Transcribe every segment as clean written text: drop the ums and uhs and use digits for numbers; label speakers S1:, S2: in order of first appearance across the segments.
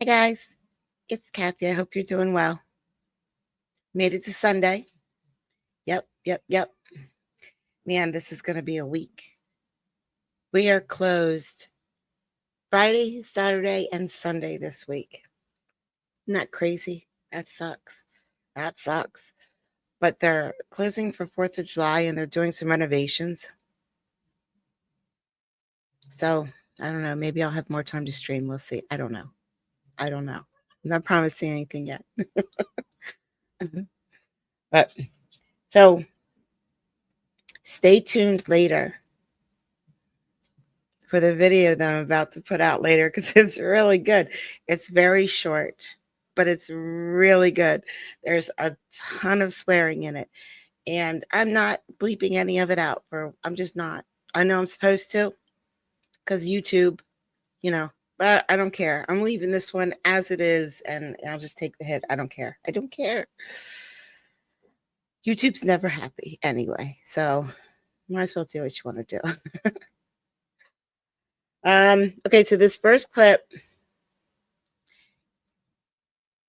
S1: Hi guys, it's Kathy. I hope you're doing well. Made it to Sunday. Yep. Man, this is going to be a week. We are closed Friday, Saturday, and Sunday this week. Isn't that crazy? That sucks. But they're closing for 4th of July and they're doing some renovations. So, I don't know. Maybe I'll have more time to stream. We'll see. I don't know. I'm not promising anything yet. But so stay tuned later for the video that I'm about to put out later because it's really good. It's very short, but it's really good. There's a ton of swearing in it. And I'm not bleeping any of it out. I'm just not. I know I'm supposed to because YouTube, but I don't care. I'm leaving this one as it is and I'll just take the hit. I don't care. YouTube's never happy anyway. So might as well do what you want to do. Okay, so this first clip,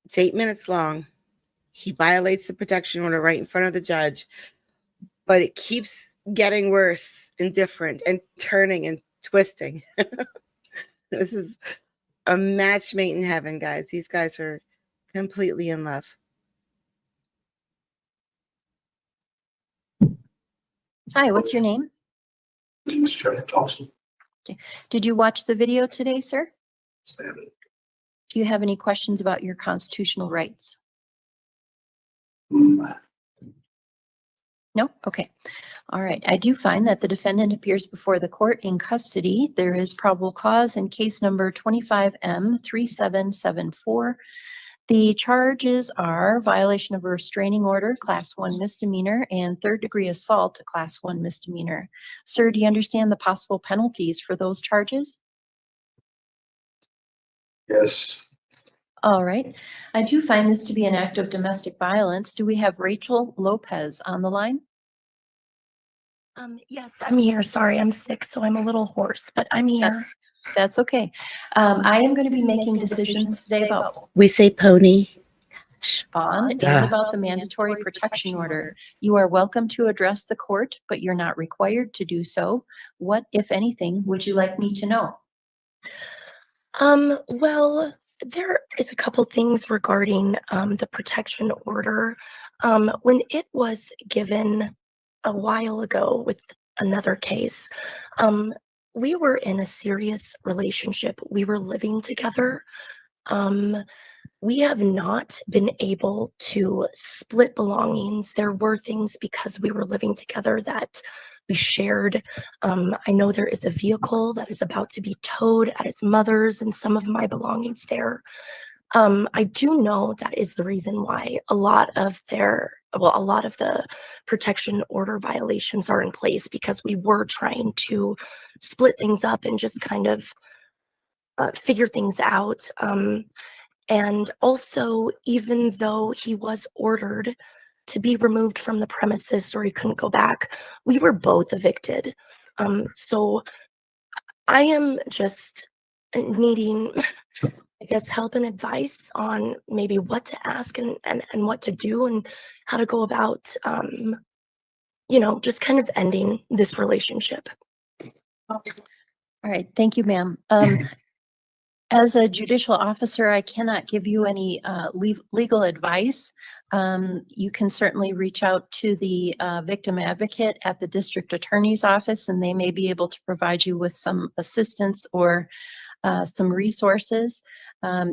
S1: it's 8 minutes long. He violates the protection order right in front of the judge, but it keeps getting worse and different and turning and twisting. This is a match made in heaven, guys. These guys are completely in love.
S2: Hi, what's your name?
S3: My name is Jerry Thompson.
S2: Okay. Did you watch the video today, sir?
S3: Standard.
S2: Do you have any questions about your constitutional rights?
S3: Mm.
S2: No? Okay. All right. I do find that the defendant appears before the court in custody. There is probable cause in case number 25M3774. The charges are violation of a restraining order, class 1 misdemeanor, and 3rd-degree assault, a class 1 misdemeanor. Sir, do you understand the possible penalties for those charges?
S3: Yes.
S2: All right. I do find this to be an act of domestic violence. Do we have Rachel Lopez on the line?
S4: Yes, I'm here. Sorry, I'm sick, so I'm a little hoarse, but I'm here.
S2: That's okay. I am going to be making decisions today about
S1: We say pony.
S2: bond
S1: Duh.
S2: and about the mandatory protection order. You are welcome to address the court, but you're not required to do so. What, if anything, would you like me to know?
S4: Well, there is a couple things regarding the protection order. When it was given a while ago with another case, we were in a serious relationship. We were living together. We have not been able to split belongings. There were things because we were living together that we shared. I know there is a vehicle that is about to be towed at his mother's and some of my belongings there. I do know that is the reason why a lot of the protection order violations are in place, because we were trying to split things up and just kind of figure things out. And also, even though he was ordered to be removed from the premises or he couldn't go back, we were both evicted. So I am just needing, I guess, help and advice on maybe what to ask and what to do and how to go about, just kind of ending this relationship.
S2: All right. Thank you, ma'am. As a judicial officer, I cannot give you any legal advice. You can certainly reach out to the victim advocate at the district attorney's office, and they may be able to provide you with some assistance or some resources.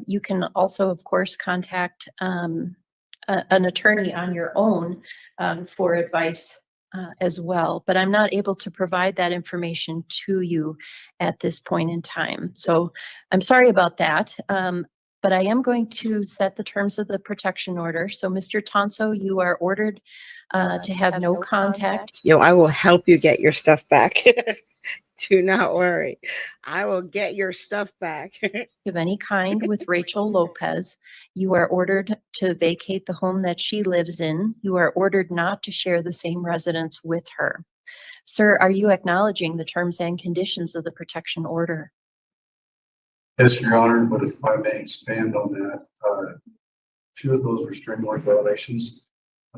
S2: You can also, of course, contact an attorney on your own for advice as well, but I'm not able to provide that information to you at this point in time. So I'm sorry about that, but I am going to set the terms of the protection order. So Mr. Tonso, you are ordered to have no contact.
S1: I will help you get your stuff back. Do not worry. I will get your stuff back.
S2: Of any kind with Rachel Lopez. You are ordered to vacate the home that she lives in. You are ordered not to share the same residence with her. Sir, are you acknowledging the terms and conditions of the protection order?
S3: Yes, Your Honor, but if I may expand on that, two of those restraining order violations.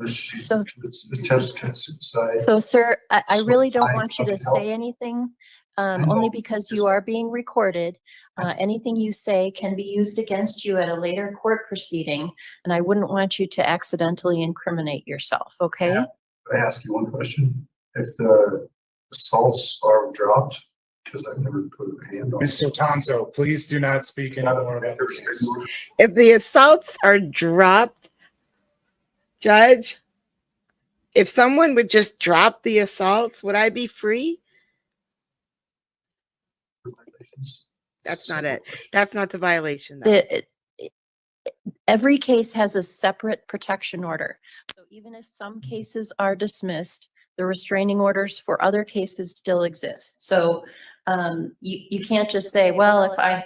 S3: She's
S2: So-
S3: attempts to commit suicide.
S2: So, sir, I
S3: So
S2: really don't
S3: I-
S2: want you
S3: I
S2: to
S3: can help.
S2: say anything,
S3: know.
S2: only because you are being recorded. Anything you say can be used against you at a later court proceeding, and I wouldn't want you to accidentally incriminate yourself, okay?
S3: Yeah. Can I ask you one question? If the assaults are dropped, because I've never put a hand on.
S5: Mr. Tonso, please do not speak anymore about the case.
S1: If the assaults are dropped, Judge, if someone would just drop the assaults, would I be free? That's not it. That's not the violation, though.
S2: Every case has a separate protection order. So even if some cases are dismissed, the restraining orders for other cases still exist. So you can't just say, well, if I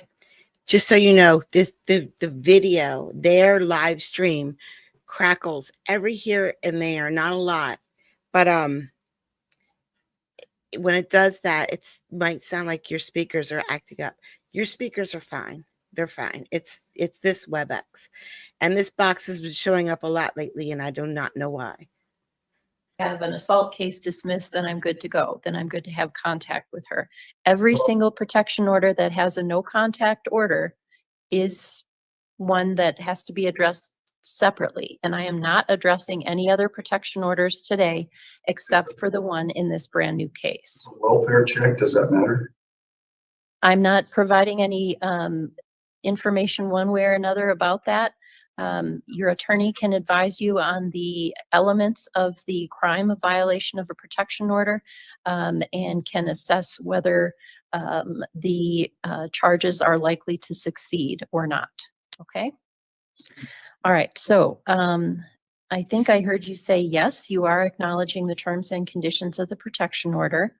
S1: Just so you know, the video, their live stream crackles every here and there, not a lot. But when it does that, it's might sound like your speakers are acting up. Your speakers are fine. They're fine. It's this WebEx. And this box has been showing up a lot lately, and I do not know why.
S2: have an assault case dismissed, then I'm good to go. Then I'm good to have contact with her. Every single protection order that has a no contact order is one that has to be addressed separately. And I am not addressing any other protection orders today, except for the one in this brand new case.
S3: Welfare check, does that matter?
S2: I'm not providing any information one way or another about that. Your attorney can advise you on the elements of the crime of violation of a protection order and can assess whether the charges are likely to succeed or not. Okay. All right. So I think I heard you say, yes, you are acknowledging the terms and conditions of the protection order.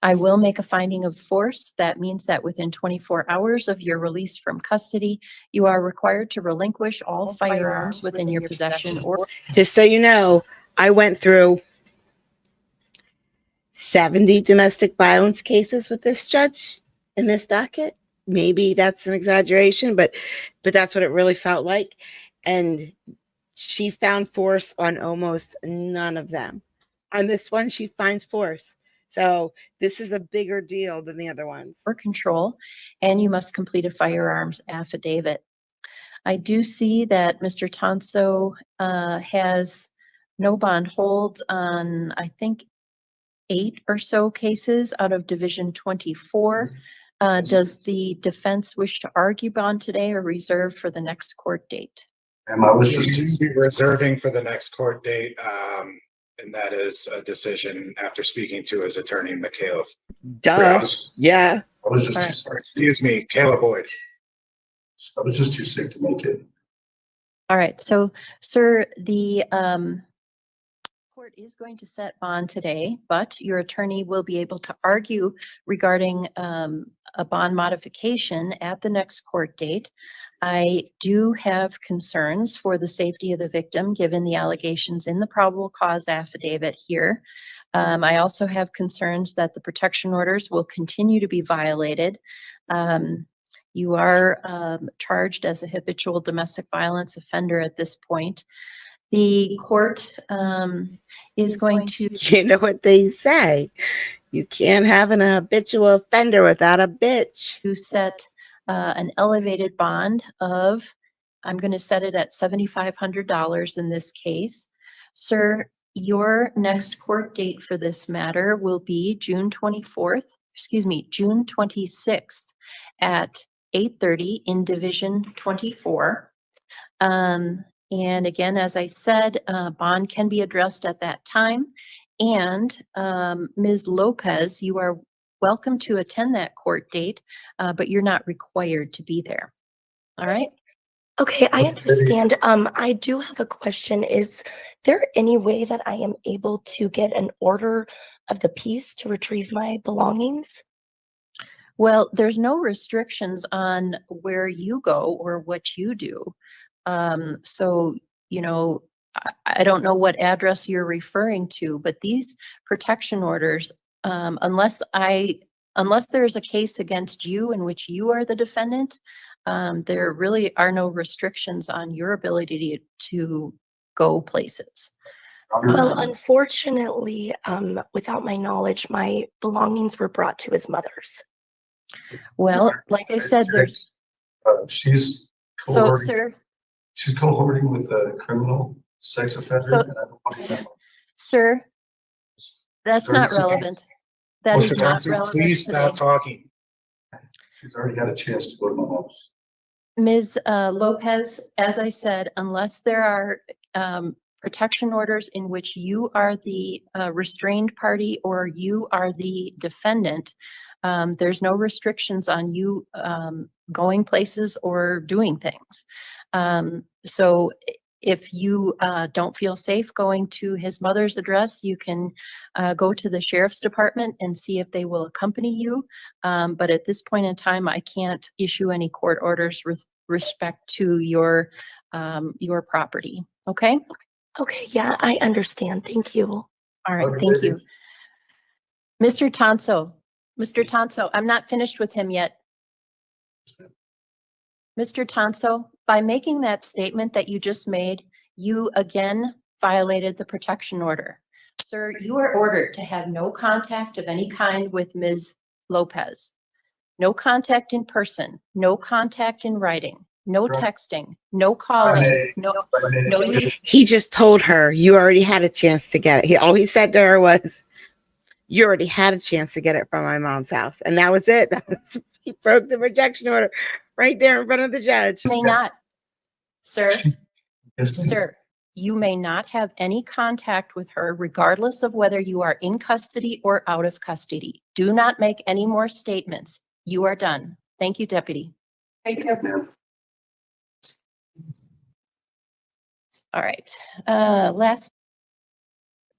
S2: I will make a finding of force. That means that within 24 hours of your release from custody, you are required to relinquish all firearms within your possession or.
S1: Just so you know, I went through 70 domestic violence cases with this judge in this docket. Maybe that's an exaggeration, but that's what it really felt like. And she found force on almost none of them. On this one, she finds force. So this is a bigger deal than the other ones.
S2: Or control, and you must complete a firearms affidavit. I do see that Mr. Tonso has no bond holds on, I think, 8 or so cases out of Division 24. Does the defense wish to argue bond today or reserve for the next court date?
S3: I was just.
S5: We'll be reserving for the next court date, and that is a decision after speaking to his attorney, Michaela.
S1: Duh. Yeah.
S3: I was just
S2: All
S3: too
S2: right.
S3: sorry.
S5: Excuse me, Caleb Boyd.
S3: I was just too sick to make it.
S2: All right, so, sir, the court is going to set bond today, but your attorney will be able to argue regarding a bond modification at the next court date. I do have concerns for the safety of the victim, given the allegations in the probable cause affidavit here. I also have concerns that the protection orders will continue to be violated. You are charged as a habitual domestic violence offender at this point. The court is going to.
S1: You know what they say. You can't have an habitual offender without a bitch.
S2: To set an elevated bond of, I'm going to set it at $7,500 in this case. Sir, your next court date for this matter will be June 26th at 8:30 in Division 24. And again, as I said, bond can be addressed at that time. And Ms. Lopez, you are welcome to attend that court date, but you're not required to be there. All right?
S4: Okay, I understand. I do have a question. Is there any way that I am able to get an order of the peace to retrieve my belongings?
S2: Well, there's no restrictions on where you go or what you do. So, you know, I don't know what address you're referring to, but these protection orders, unless I unless there's a case against you in which you are the defendant, there really are no restrictions on your ability to go places.
S4: Well, unfortunately, without my knowledge, my belongings were brought to his mother's.
S2: Well, like I said, there's,
S3: She's
S2: so,
S3: cohorting,
S2: sir,
S3: she's cohorting with a criminal sex offender.
S2: So-
S3: and I don't want to-
S2: sir, that's
S3: very
S2: not
S3: simple.
S2: relevant. That is
S5: Mr.
S2: not
S5: Thompson,
S2: relevant
S5: please
S2: today.
S5: stop talking.
S3: She's already had a chance to go to my house.
S2: Ms. Lopez, as I said, unless there are protection orders in which you are the restrained party or you are the defendant, there's no restrictions on you going places or doing things. So if you don't feel safe going to his mother's address, you can go to the sheriff's department and see if they will accompany you. But at this point in time, I can't issue any court orders with respect to your property. Okay?
S4: Okay, yeah, I understand. Thank you.
S2: All right,
S3: Okay,
S2: thank
S3: baby.
S2: you. Mr. Tonso, I'm not finished with him yet. Mr. Tonso, by making that statement that you just made, you again violated the protection order. Sir, you are ordered to have no contact of any kind with Ms. Lopez. No contact in person, no contact in writing, no texting, no calling, no,
S1: He just told her you already had a chance to get it. All he said to her was, you already had a chance to get it from my mom's house. And that was it. He broke the protection order right there in front of the judge.
S2: may not. Sir,
S3: Yes, ma'am.
S2: sir, you may not have any contact with her regardless of whether you are in custody or out of custody. Do not make any more statements. You are done. Thank you, Deputy.
S3: Thank you, ma'am.
S2: All right. Last,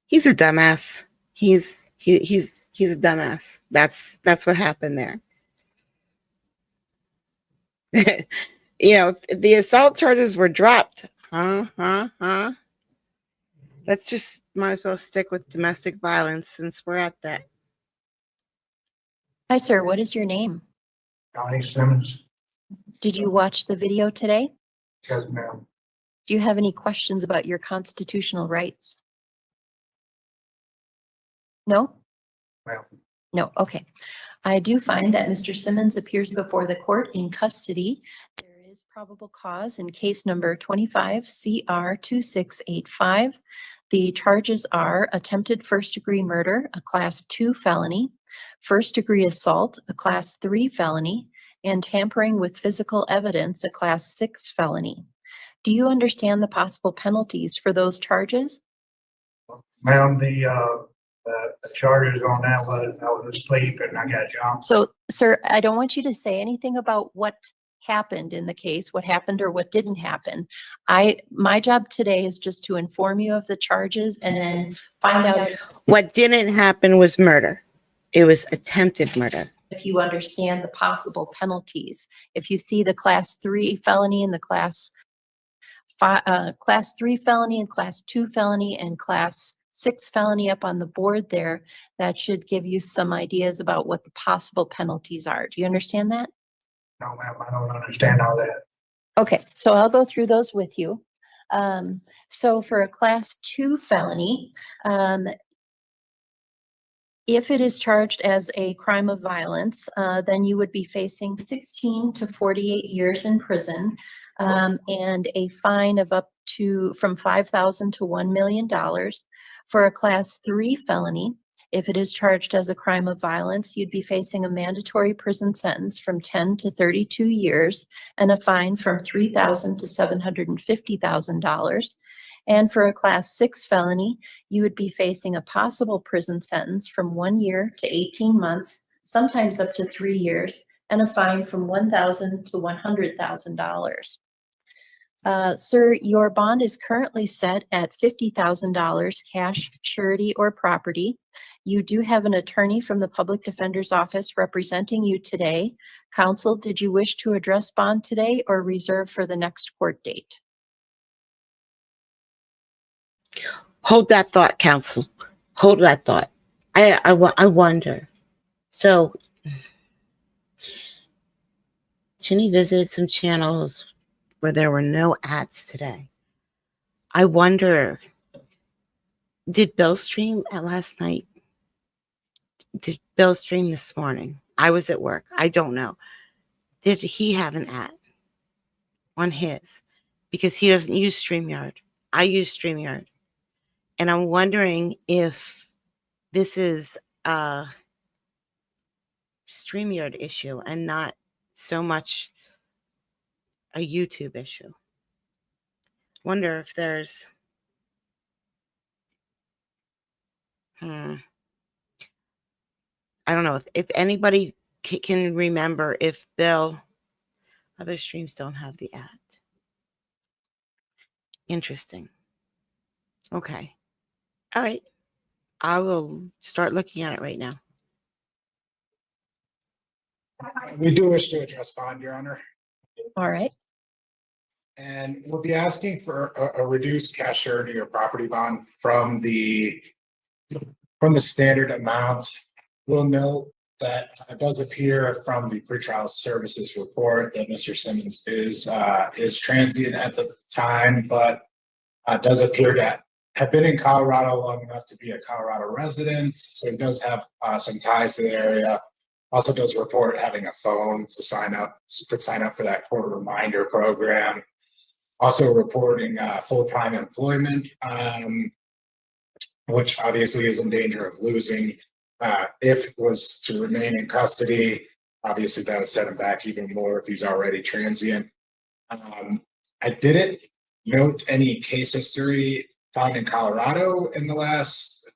S1: He's a dumbass. He's a dumbass. That's what happened there. You know, the assault charges were dropped. Let's just might as well stick with domestic violence since we're at that.
S2: hi, sir. What is your name?
S3: Johnny Simmons.
S2: Did you watch the video today?
S3: Yes, ma'am.
S2: Do you have any questions about your constitutional rights? No?
S3: Ma'am.
S2: No, okay. I do find that Mr. Simmons appears before the court in custody. There is probable cause in case number 25 CR 2685. The charges are attempted first-degree murder, a class 2 felony, first-degree assault, a class 3 felony, and tampering with physical evidence, a class 6 felony. Do you understand the possible penalties for those charges?
S6: Ma'am, the charges on that was, I was asleep and I got jumped.
S2: So, sir, I don't want you to say anything about what happened in the case, what happened or what didn't happen. My job today is just to inform you of the charges and then find out
S1: What didn't happen was murder. It was attempted murder.
S2: if you understand the possible penalties. If you see the class 3 felony and the class 3 felony and class 2 felony and class 6 felony up on the board there, that should give you some ideas about what the possible penalties are. Do you understand that?
S6: No, ma'am, I don't understand all that.
S2: Okay, so I'll go through those with you. So for a class 2 felony, if it is charged as a crime of violence, then you would be facing 16 to 48 years in prison, and a fine of up to from $5,000 to $1 million. For a class 3 felony, if it is charged as a crime of violence, you'd be facing a mandatory prison sentence from 10 to 32 years and a fine from $3,000 to $750,000. And for a class 6 felony, you would be facing a possible prison sentence from 1 year to 18 months, sometimes up to 3 years, and a fine from $1,000 to $100,000. Sir, your bond is currently set at $50,000 cash, surety, or property. You do have an attorney from the Public Defender's Office representing you today. Counsel, did you wish to address bond today or reserve for the next court date?
S1: Hold that thought, counsel. Hold that thought. I wonder. So Ginny visited some channels where there were no ads today. I wonder, did Bill stream at last night? Did Bill stream this morning? I was at work. I don't know. Did he have an ad on his? Because he doesn't use StreamYard. I use StreamYard. And I'm wondering if this is a StreamYard issue and not so much a YouTube issue. Wonder if there's I don't know if anybody can remember if Bill, other streams don't have the ad. Interesting. Okay. All right. I will start looking at it right now.
S5: We do wish to address bond, Your Honor,
S2: All right.
S5: and we'll be asking for a reduced cash surety or property bond from the standard amount. We'll note that it does appear from the pretrial services report that Mr. Simmons is transient at the time, but does appear to have been in Colorado long enough to be a Colorado resident. So he does have some ties to the area. Also does report having a phone to sign up for that court reminder program. Also reporting full-time employment, which obviously is in danger of losing if it was to remain in custody. Obviously, that would set him back even more if he's already transient. I didn't note any case history found in Colorado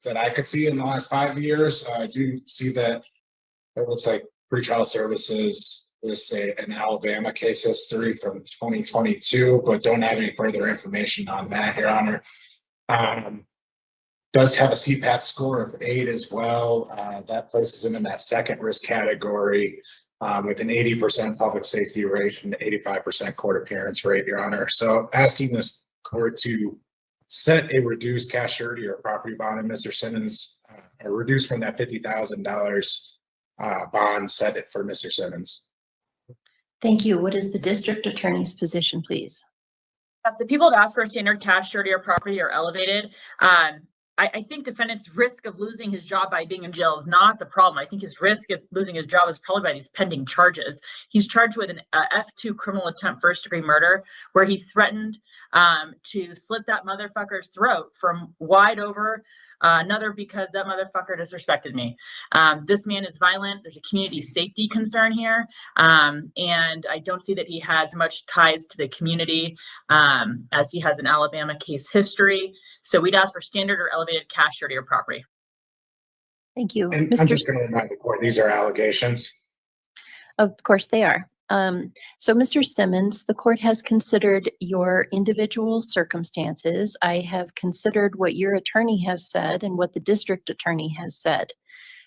S5: that I could see in the last 5 years. I do see that it looks like pretrial services is an Alabama case history from 2022, but don't have any further information on that, Your Honor. Does have a CPAT score of 8 as well. That places him in that second risk category with an 80% public safety rate and 85% court appearance rate, Your Honor. So asking this court to set a reduced cash surety or property bond in Mr. Simmons, reduced from that $50,000 bond, set it for Mr. Simmons.
S2: Thank you. What is the district attorney's position, please?
S7: Yes, the people that ask for a standard cash surety or property are elevated. I think defendant's risk of losing his job by being in jail is not the problem. I think his risk of losing his job is probably by these pending charges. He's charged with an F2 criminal attempt first-degree murder, where he threatened to slit that motherfucker's throat from wide over another because that motherfucker disrespected me. This man is violent. There's a community safety concern here. And I don't see that he has much ties to the community as he has an Alabama case history. So we'd ask for standard or elevated cash surety or property.
S2: Thank you.
S5: And I'm just going to remind the court, these are allegations.
S2: Of course they are. So Mr. Simmons, the court has considered your individual circumstances. I have considered what your attorney has said and what the district attorney has said.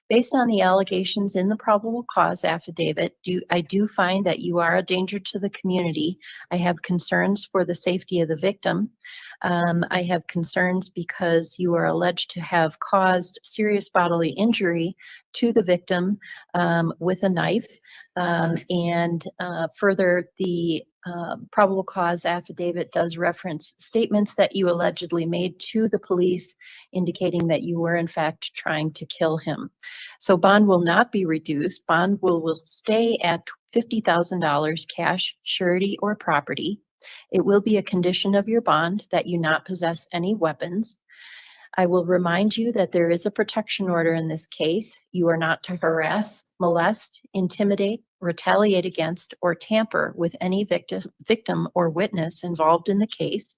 S2: Based on the allegations in the probable cause affidavit, I do find that you are a danger to the community. I have concerns for the safety of the victim. I have concerns because you are alleged to have caused serious bodily injury to the victim with a knife. Further, the probable cause affidavit does reference statements that you allegedly made to the police indicating that you were in fact trying to kill him. So bond will not be reduced. Bond will stay at $50,000 cash, surety, or property. It will be a condition of your bond that you not possess any weapons. I will remind you that there is a protection order in this case. You are not to harass, molest, intimidate, retaliate against, or tamper with any victim or witness involved in the case.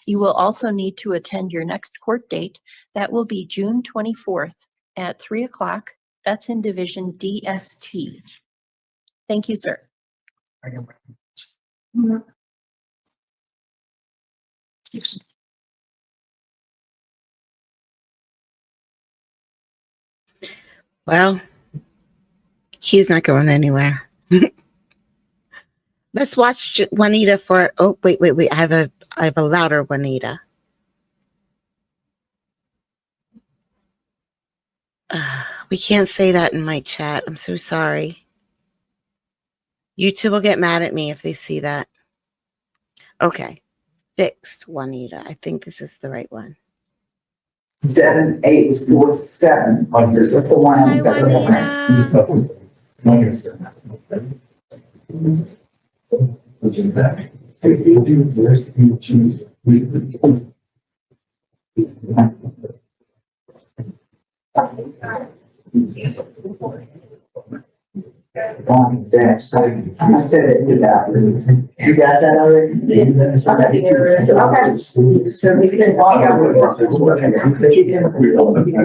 S2: You will also need to attend your next court date. That will be June 24th at 3 o'clock. That's in Division DST. Thank you, sir.
S1: Well, he's not going anywhere. Let's watch Juanita for. Oh, wait. I have a louder Juanita. We can't say that in my chat. I'm so sorry. You two will get mad at me if they see that. Okay. Fixed, Juanita. I think this is the right one.
S8: 7847. That's the one.
S1: Hi, Juanita.
S8: I said it, you got that already? Okay. So we can walk out with but you can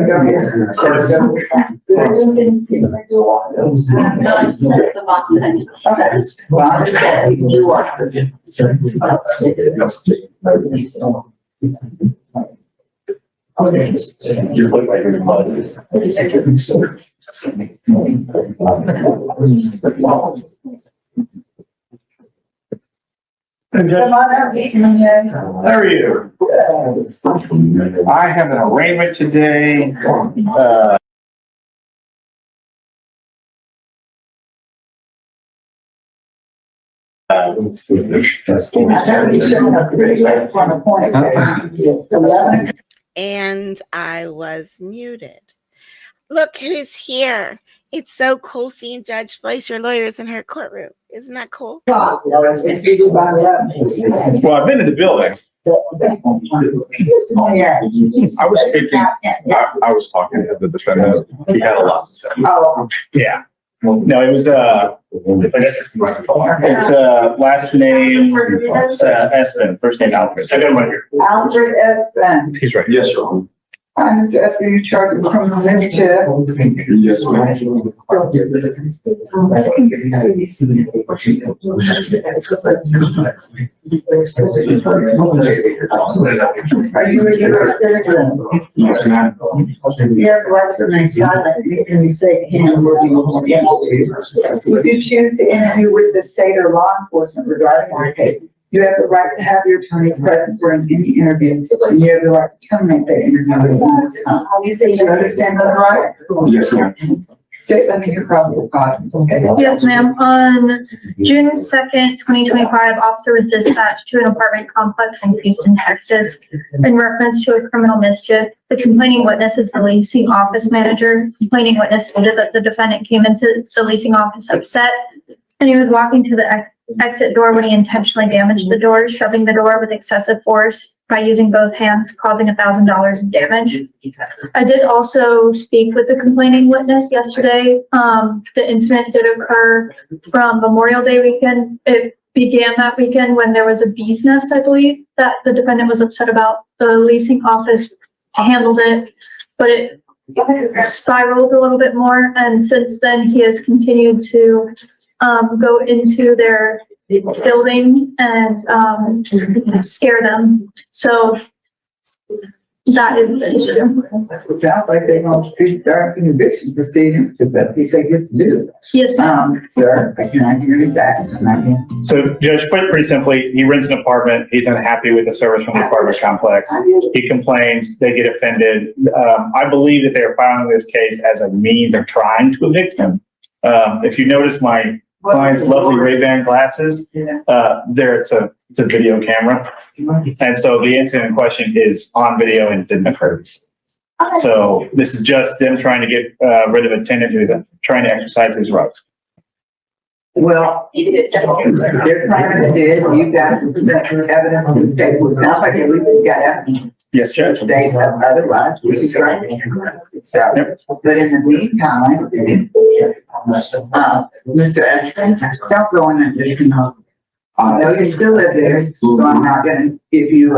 S8: go ahead. Okay. Well, I understand. You can do what?
S3: You look like you're in
S8: Come on out,
S9: How are you? I have an arraignment today.
S1: And I was muted. Look who's here. It's so cool seeing Judge Fleischer lawyers in her courtroom. Isn't that cool?
S9: Well, I've been in the building. I was speaking, I was talking to the defendant. He had a lot to say. Yeah. No, it was, it's, last name, Espen, first name Alfred. I got him right here.
S8: Alfred Espen.
S9: He's right. Yes, sir.
S8: Mr. Espen, you charged with criminal mischief.
S9: Yes, ma'am.
S8: Are you a U.S. citizen?
S9: Yes, ma'am.
S8: You have the right to remain silent. You can say him. If you choose to interview with the state or law enforcement regarding our case, you have the right to have your attorney present during any interview, and you have the right to terminate that interview. You understand those rights?
S9: Yes, ma'am.
S8: State, let me hear probable cause. Okay.
S10: Yes, ma'am. On June 2nd, 2025, officer was dispatched to an apartment complex in Houston, Texas, in reference to a criminal mischief. The complaining witness is the leasing office manager. Complaining witness stated that the defendant came into the leasing office upset, and he was walking to the exit door when he intentionally damaged the door, shoving the door with excessive force by using both hands, causing $1,000 in damage. I did also speak with the complaining witness yesterday. The incident did occur from Memorial Day weekend. It began that weekend when there was a bee's nest, I believe, that the defendant was upset about. The leasing office handled it, but it spiraled a little bit more. And since then, he has continued to go into their building and scare them. So that is the issue.
S8: It sounds like they're going to start some eviction proceedings, because that's what they get to do.
S10: Yes, ma'am.
S8: Sir, I can hear you back.
S9: So Judge, put it pretty simply, he rents an apartment. He's unhappy with the service from the apartment complex. He complains, they get offended. I believe that they are filing this case as a means of trying to evict him. If you notice my client's lovely Ray-Ban glasses, there it's a video camera. And so the incident in question is on video and didn't occur. So this is just them trying to get rid of a tenant who's trying to exercise his rights.
S8: Well, they're trying to do, you got evidence in the state, well, it sounds like at least you got evidence.
S9: Yes, Judge.
S8: State otherwise, which is right. So, but in the meantime, Mr. Ashton, stop going and just, I know you still live there, so I'm not gonna give you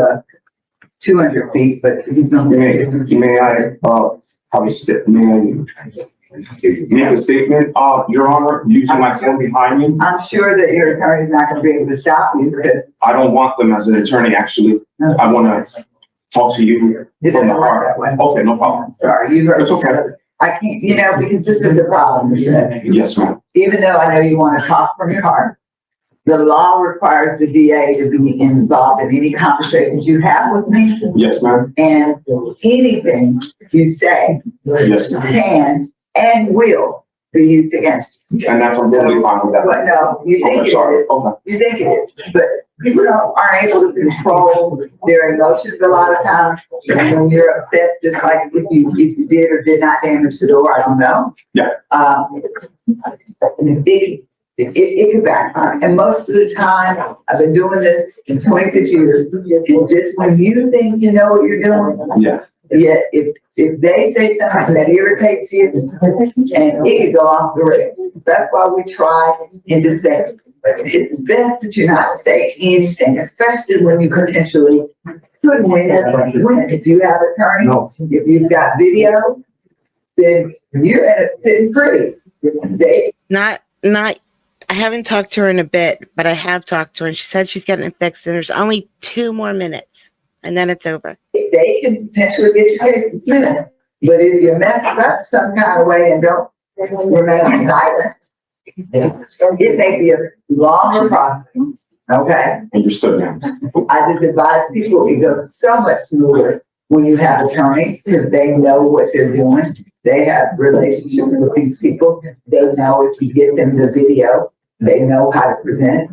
S8: 200 feet, but he's gonna say.
S11: May I, probably step, may I make a statement, Your Honor, using my phone behind me?
S8: I'm sure that your attorney's not gonna be able to stop you, because.
S11: I don't want them as an attorney, actually. I wanna talk to you from the heart. Okay, no problem.
S8: Sorry, you heard.
S11: It's okay.
S8: I can't, because this is the problem.
S11: Yes, ma'am.
S8: Even though I know you want to talk from your heart, the law requires the DA to be involved in any conversations you have with me.
S11: Yes, ma'am.
S8: And anything you say
S11: Yes, ma'am.
S8: can and will be used against
S11: And that's totally fine with that.
S8: But no, you think
S11: Okay,
S8: it
S11: sorry.
S8: is.
S11: Okay.
S8: You think it is, but people aren't able to control their emotions a lot of times. And when you're upset, just like if you did or did not damage the door, I don't know.
S11: Yeah.
S8: It could backfire. And most of the time, I've been doing this in 26 years. And just when you think you know what you're doing,
S11: Yeah.
S8: yeah, if they say something that irritates you, and it could go off the rails. That's why we try and just say, it's best that you not say anything, especially when you potentially could win. If you have attorney, if you've got video, then you're at it sitting pretty.
S1: Not, I haven't talked to her in a bit, but I have talked to her and she said she's getting it fixed and there's only 2 more minutes and then it's over.
S8: They can potentially get your case dismissed. But if you mess it up some kind of way and don't remain silent, it may be a longer process. Okay?
S11: Understood.
S8: I just advise people it goes so much smoother when you have attorneys because they know what they're doing. They have relationships with these people. They know if you get them the video, they know how to present.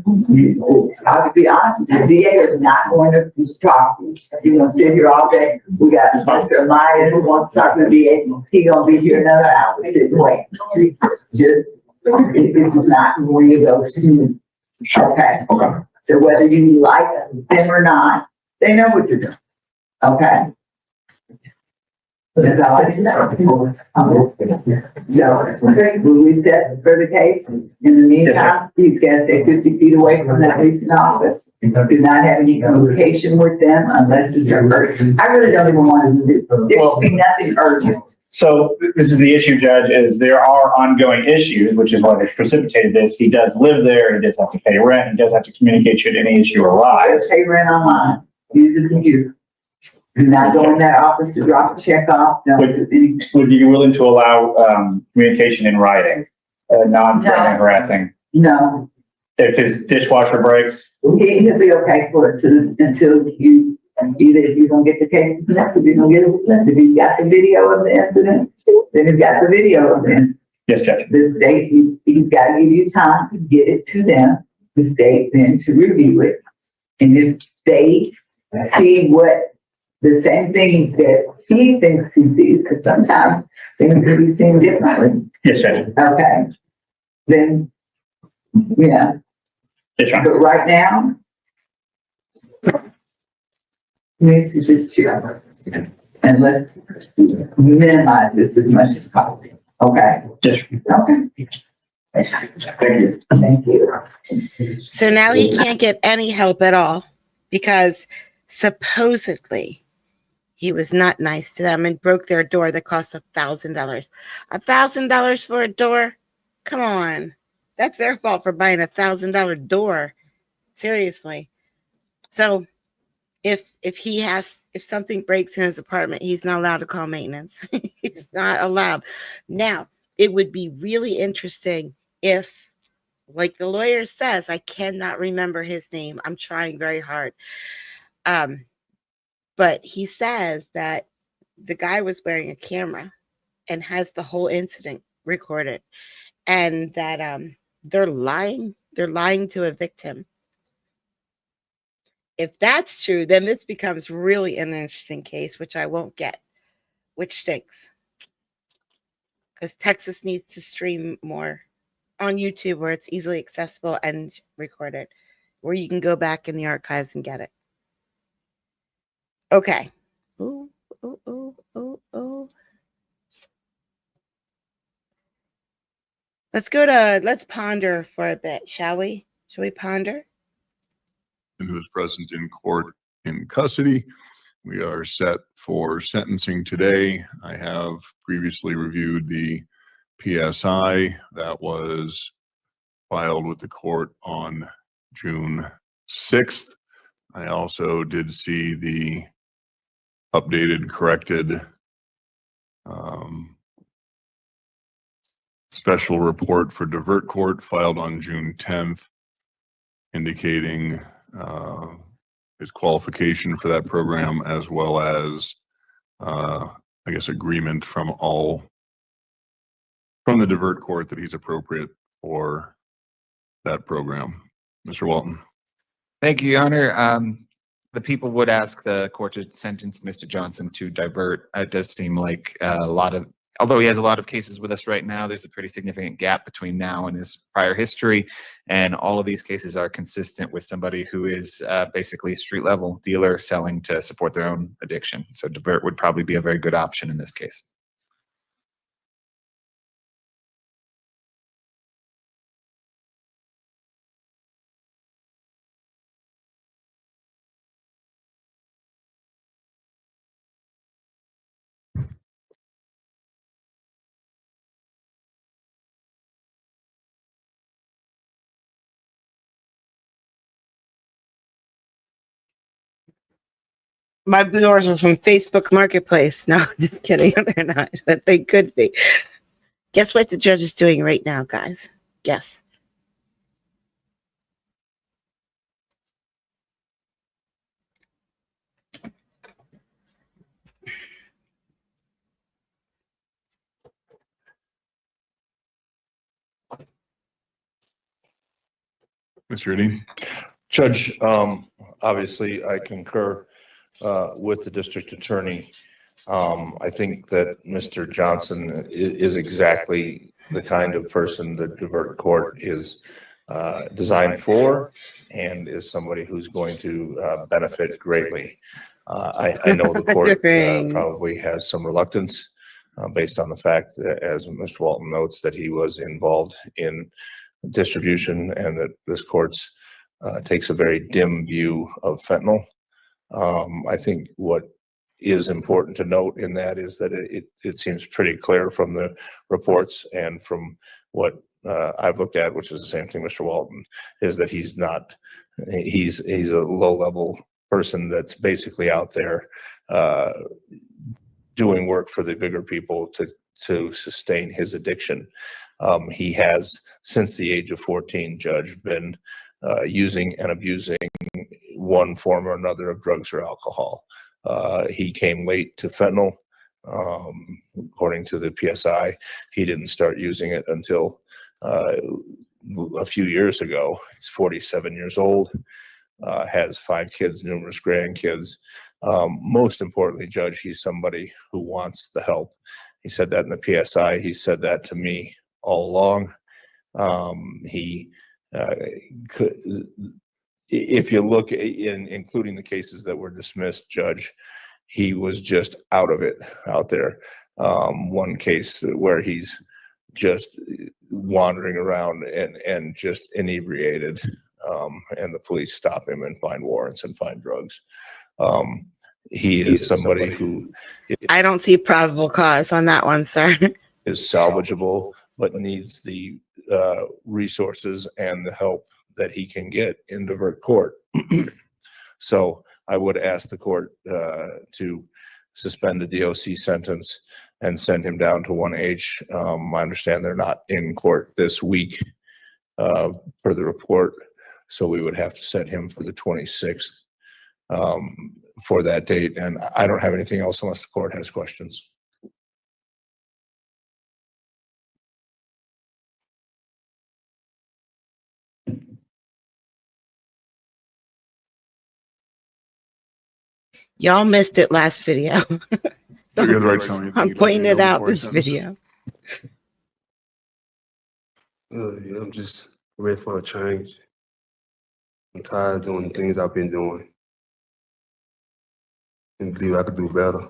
S8: I'll be honest, the DA is not going to talk. You're going to sit here all day. We got Mr. Amaya who wants to talk to the DA. He's going to be here another hour. Sit and wait. Just, it's not going to go soon. Okay.
S11: Okay.
S8: So whether you like them or not, they know what you're doing. Okay. That's all I can say. So, when we set for the case, in the meantime, these guys stay 50 feet away from that leasing office. Do not have any communication with them unless it's urgent. I really don't even want to do it. There will be nothing urgent.
S9: So this is the issue, Judge, is there are ongoing issues, which is what has precipitated this. He does live there. He does have to pay rent. He does have to communicate should any issue arise.
S8: Pay rent online. Use the computer. Do not go in that office to drop a check off. Don't do anything.
S9: Would you be willing to allow communication in writing, non-threatening, harassing?
S8: No.
S9: If his dishwasher breaks?
S8: He'll be okay for it until you, either if you're gonna get the case dismissed, if you're gonna get it dismissed. If you've got the video of the incident, then you've got the video of the incident.
S9: Yes, Judge.
S8: The state, he's got to give you time to get it to them, the state then to review it. And if they see what the same thing that he thinks he sees, because sometimes things can be seen differently.
S9: Yes, Judge.
S8: Okay. Then, yeah.
S9: Yes, Your
S8: But
S9: Honor.
S8: right now, needs to just chill. And let's minimize this as much as possible. Okay?
S9: Yes.
S8: Okay.
S11: Thank you.
S8: Thank you.
S1: So now he can't get any help at all because supposedly he was not nice to them and broke their door that cost $1,000. $1,000 for a door? Come on. That's their fault for buying $1,000 door. Seriously. So if something breaks in his apartment, he's not allowed to call maintenance. He's not allowed. Now, it would be really interesting if, like the lawyer says, I cannot remember his name. I'm trying very hard. But he says that the guy was wearing a camera and has the whole incident recorded, and that they're lying to evict him. If that's true, then this becomes really an interesting case, which I won't get, which stinks. Because Texas needs to stream more on YouTube where it's easily accessible and recorded, where you can go back in the archives and get it. Okay. Ooh. Let's ponder for a bit, shall we? Shall we ponder?
S12: And who is present in court in custody. We are set for sentencing today. I have previously reviewed the PSI that was filed with the court on June 6th. I also did see the updated, corrected special report for Divert Court filed on June 10th, indicating his qualification for that program, as well as, I guess, agreement from the Divert Court that he's appropriate for that program. Mr. Walton.
S13: Thank you, Your Honor. The people would ask the court to sentence Mr. Johnson to divert. It does seem like a lot of, although he has a lot of cases with us right now, there's a pretty significant gap between now and his prior history. And all of these cases are consistent with somebody who is basically a street level dealer selling to support their own addiction. So divert would probably be a very good option in this case.
S1: My viewers are from Facebook Marketplace. No, just kidding. They're not, but they could be. Guess what the judge is doing right now, guys? Guess.
S12: Mr. Reading.
S14: Judge, obviously I concur with the district attorney. I think that Mr. Johnson is exactly the kind of person that Divert Court is designed for, and is somebody who's going to benefit greatly. I know the court probably has some reluctance based on the fact that, as Mr. Walton notes, that he was involved in distribution, and that this court's takes a very dim view of fentanyl. I think what is important to note in that is that it seems pretty clear from the reports and from what I've looked at, which is the same thing Mr. Walton, is that he's a low level person that's basically out there doing work for the bigger people to sustain his addiction. He has, since the age of 14, Judge, been using and abusing one form or another of drugs or alcohol. He came late to fentanyl. According to the PSI, he didn't start using it until a few years ago. He's 47 years old, has 5 kids, numerous grandkids. Most importantly, Judge, he's somebody who wants the help. He said that in the PSI. He said that to me all along. If you look in, including the cases that were dismissed, Judge, he was just out of it out there. One case where he's just wandering around and just inebriated, and the police stop him and find warrants and find drugs. He is somebody who
S1: I don't see probable cause on that one, sir.
S14: is salvageable, but needs the resources and the help that he can get in Divert Court. So I would ask the court to suspend the DOC sentence and send him down to 1H. I understand they're not in court this week per the report, so we would have to set him for the 26th for that date. And I don't have anything else unless the court has questions.
S1: Y'all missed it last video.
S12: So you're the right time.
S1: I'm pointing it out this video.
S15: Yeah, I'm just ready for a change. I'm tired of doing the things I've been doing. And believe I could do better.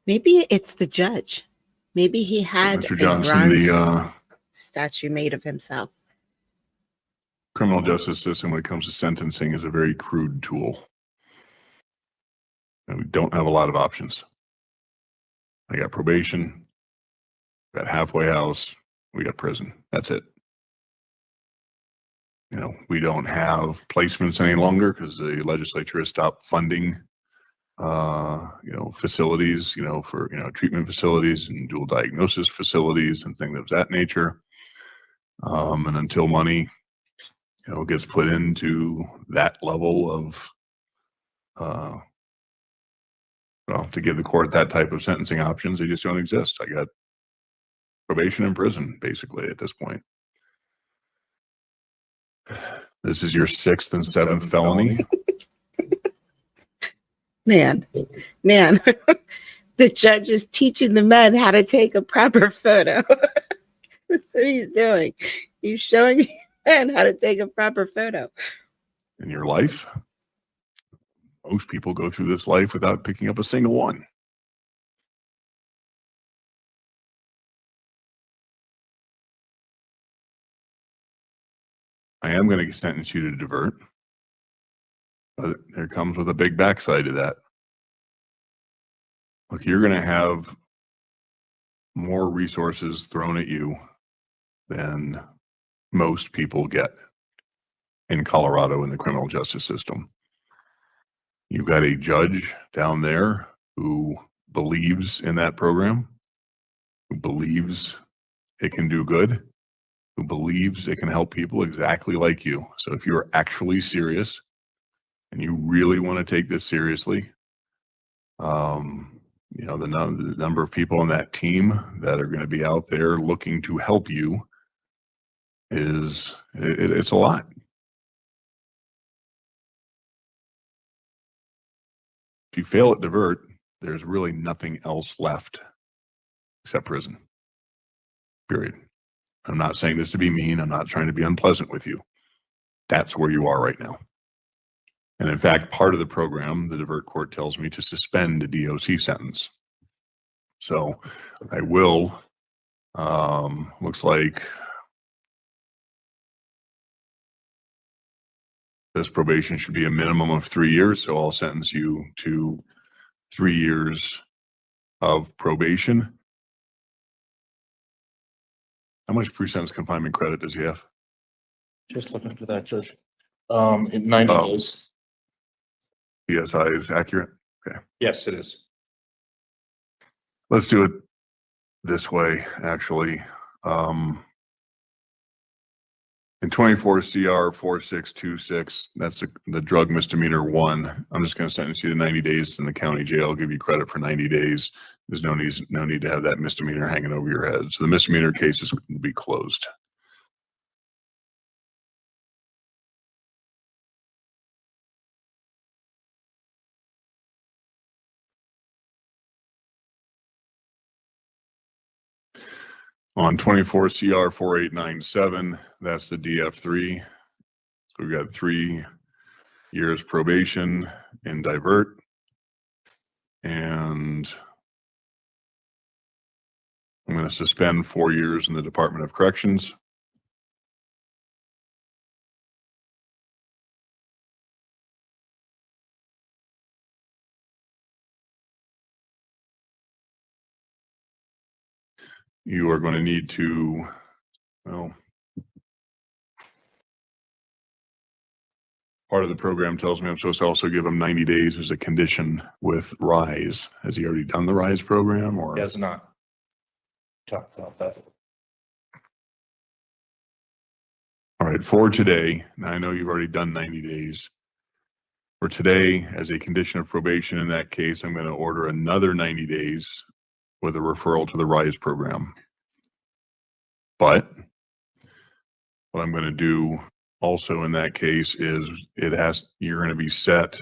S1: Maybe it's the judge. Maybe he had
S12: Mr.
S1: a
S12: Johnson,
S1: bronze
S12: the
S1: statue made of himself.
S12: criminal justice system, when it comes to sentencing, is a very crude tool. And we don't have a lot of options. I got probation, We got halfway house, we got prison. That's it. You know, we don't have placements any longer because the legislature has stopped funding, you know, facilities, you know, for, you know, treatment facilities and dual diagnosis facilities and things of that nature. And until money, you know, gets put into that level of, well, to give the court that type of sentencing options, they just don't exist. I got probation and prison basically at this point. This is your 6th and 7th felony.
S1: Man, the judge is teaching the men how to take a proper photo. That's what he's doing. He's showing men how to take a proper photo.
S12: In your life, most people go through this life without picking up a single one. I am going to sentence you to divert, but there comes with a big backside to that. Look, you're going to have more resources thrown at you than most people get in Colorado in the criminal justice system. You've got a judge down there who believes in that program, who believes it can do good, who believes it can help people exactly like you. So if you're actually serious and you really want to take this seriously, you know, the number of people on that team that are going to be out there looking to help you is, it's a lot. If you fail at divert, there's really nothing else left except prison. Period. I'm not saying this to be mean. I'm not trying to be unpleasant with you. That's where you are right now. And in fact, part of the program, the divert court tells me to suspend a DOC sentence. So I will, looks like this probation should be a minimum of 3 years. So I'll sentence you to 3 years of probation. How much pre-sentence confinement credit does he have?
S14: Just looking for that, Judge. In 90 days.
S12: PSI is accurate? Okay.
S14: Yes, it is.
S12: Let's do it this way, actually. In 24 CR 4626, that's the drug misdemeanor 1. I'm just going to sentence you to 90 days in the county jail, give you credit for 90 days. There's no need to have that misdemeanor hanging over your head. So the misdemeanor cases will be closed. On 24 CR 4897, that's the DF3. So we've got 3 years probation in divert. And I'm going to suspend 4 years in the Department of Corrections. You are going to need to, well, part of the program tells me I'm supposed to also give him 90 days as a condition with RISE. Has he already done the RISE program, or?
S14: He has not talked about that.
S12: All right, for today, now I know you've already done 90 days. For today, as a condition of probation in that case, I'm going to order another 90 days with a referral to the RISE program. But what I'm going to do also in that case is you're going to be set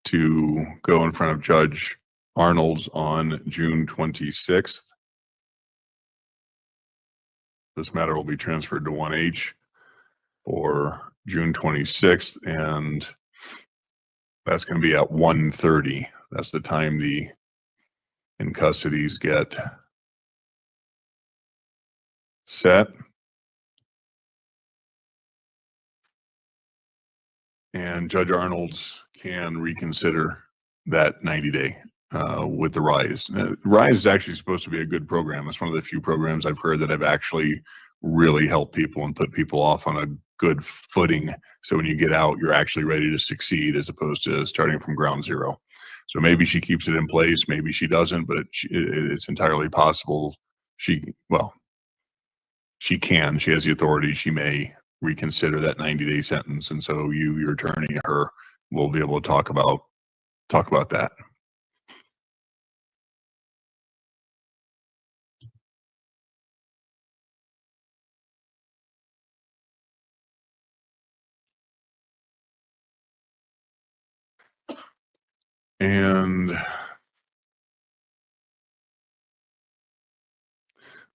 S12: to go in front of Judge Arnold's on June 26th. This matter will be transferred to 1H for June 26th, and that's going to be at 1:30. That's the time the in custodies get set. And Judge Arnold's can reconsider that 90-day with the Rise. Rise is actually supposed to be a good program. It's one of the few programs I've heard that have actually really helped people and put people off on a good footing. So when you get out, you're actually ready to succeed as opposed to starting from ground zero. So maybe she keeps it in place, maybe she doesn't, but it's entirely possible. She can, she has the authority, she may reconsider that 90-day sentence. And so your attorney, her, will be able to talk about that. And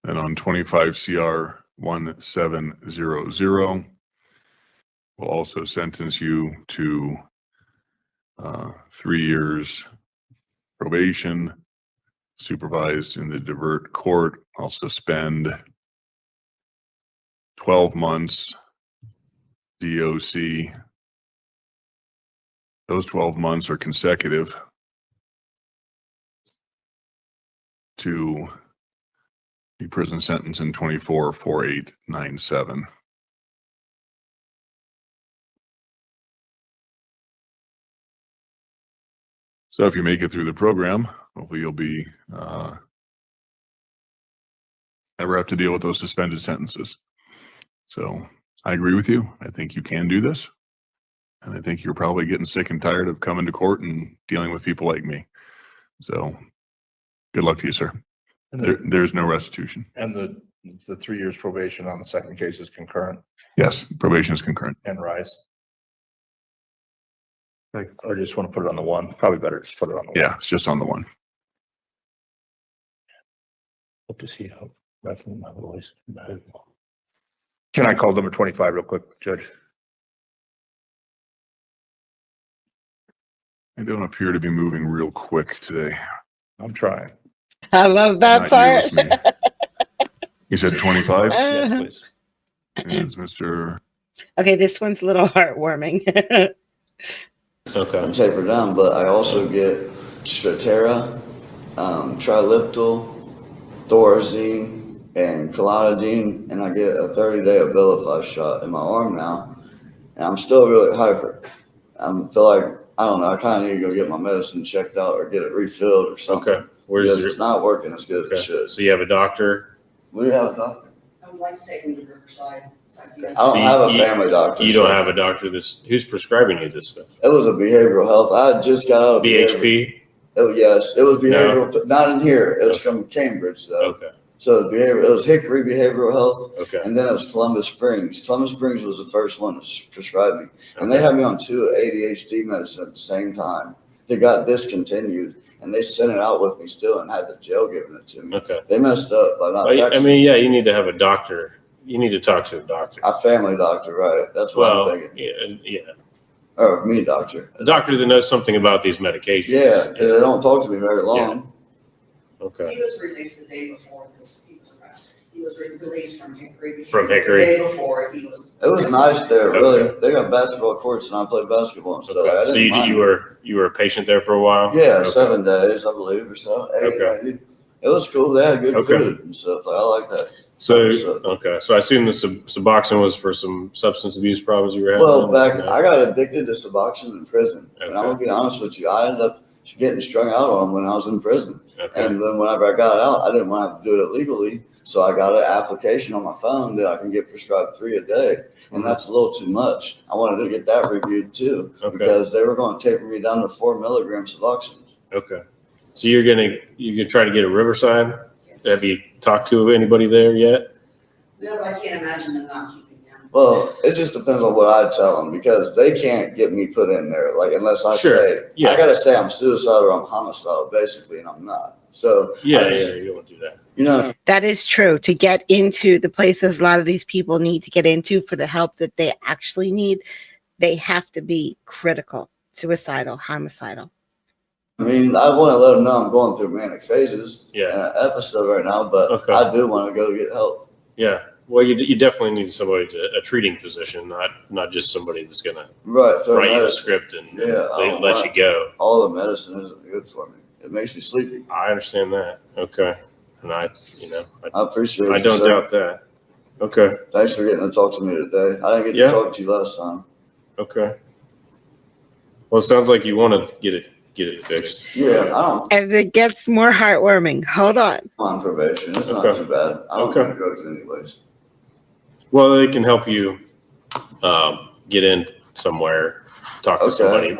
S12: then on 25 CR 1700, we'll also sentence you to 3 years probation, supervised in the Divert court. I'll suspend 12 months DOC. Those 12 months are consecutive to the prison sentence in 24-4897. So if you make it through the program, hopefully you'll be never have to deal with those suspended sentences. So I agree with you. I think you can do this. And I think you're probably getting sick and tired of coming to court and dealing with people like me. So good luck to you, sir. There's no restitution.
S14: And the 3 years probation on the second case is concurrent
S12: Yes, probation is concurrent.
S14: and Rise. Or just want to put it on the one? Probably better just put it on the one.
S12: Yeah, it's just on the one.
S14: Hope to see how. My voice. Can I call number 25 real quick, Judge?
S12: I don't appear to be moving real quick today.
S14: I'm trying.
S1: I love that
S12: Not you,
S1: part.
S12: it's me. You said 25?
S14: Yes, please.
S12: Is Mr.
S1: Okay, this one's a little heartwarming.
S16: Okay. I'm tapered down, but I also get Stratera, Triliptal, Thorazine, and Clonidine, and I get a 30-day Abilify shot in my arm now, and I'm still really hyper. I feel like, I don't know, I kind of need to go get my medicine checked out or get it refilled or something.
S17: Okay. Where's
S16: It's not working as good as it should.
S17: So you have a doctor?
S16: We have a doctor.
S8: I would like to take him to Riverside.
S16: I don't have a family doctor.
S17: You don't have a doctor who's prescribing you this stuff?
S16: It was a behavioral health. I had just got out of
S17: BHP?
S16: Yes, it was behavioral,
S17: No.
S16: not in here. It was from Cambridge though.
S17: Okay.
S16: So it was Hickory Behavioral Health.
S17: Okay.
S16: And then it was Columbus Springs. Columbus Springs was the first one to prescribe me. And they had me on 2 ADHD medicine at the same time. They got discontinued and they sent it out with me still and had the jail giving it to me.
S17: Okay.
S16: They messed up by not
S17: Well,
S16: faxing.
S17: I mean, yeah, you need to have a doctor. You need to talk to a doctor.
S16: A family doctor, right? That's what I'm thinking.
S17: Yeah.
S16: Or me doctor.
S17: A doctor that knows something about these medications.
S16: Yeah, because they don't talk to me very long.
S17: Okay.
S8: He was released the day before he was arrested. He was released from Hickory.
S17: From Hickory?
S8: The day before he was.
S16: It was nice there, really. They got basketball courts and I played basketball and stuff. I
S17: Okay. So
S16: didn't mind it.
S17: you were a patient there for a while?
S16: Yeah,
S17: Okay.
S16: 7 days, I believe, or so. 8,
S17: Okay.
S16: maybe. It was cool. They had good
S17: Okay.
S16: food and stuff. I like that.
S17: So, okay. So I assume the Suboxone was for some substance abuse problems you were having?
S16: Well,
S17: No?
S16: I got addicted to Suboxone in prison. And I'm gonna be honest with you, I ended up getting strung out on them when I was in prison.
S17: Okay.
S16: And then whenever I got out, I didn't want to do it illegally. So I got an application on my phone that I can get prescribed 3 a day. And that's a little too much. I wanted to get that reviewed too, because they were going to taper me down to 4 milligrams of Suboxone.
S17: Okay. So you're gonna try to get a Riverside?
S8: Yes.
S17: Have you talked to anybody there yet?
S8: No, but I can't imagine them not keeping him.
S16: Well, it just depends on what I tell them because they can't get me put in there. Like, unless I
S17: Sure.
S16: say,
S17: Yeah.
S16: I got to say I'm suicidal or I'm homicidal, basically, and I'm not. So,
S17: Yeah,
S16: I just-
S17: you don't want to do that.
S16: You know,
S1: That is true. To get into the places a lot of these people need to get into for the help that they actually need, they have to be critical, suicidal, homicidal.
S16: I mean, I want to let them know I'm going through manic phases in
S17: Yeah.
S16: an episode right now, but
S17: Okay.
S16: I do want to go get help.
S17: Yeah. Well, you definitely need somebody a treating physician, not just somebody that's gonna
S16: Right. So
S17: write you a
S16: medicine-
S17: script and
S16: Yeah, I don't
S17: let
S16: want-
S17: you go.
S16: All the medicine isn't good for me. It makes me sleepy.
S17: I understand that. Okay. And I
S16: appreciate it.
S17: I don't doubt that. Okay.
S16: Thanks for getting to talk to me today. I didn't get to talk to you last time.
S17: Okay. Well, it sounds like you want to get it fixed.
S16: Yeah, I don't.
S1: And it gets more heartwarming. Hold on.
S16: I'm on probation. It's not
S17: Okay.
S16: too bad. I don't do drugs anyways.
S17: Well, they can help you get in somewhere, talk to somebody,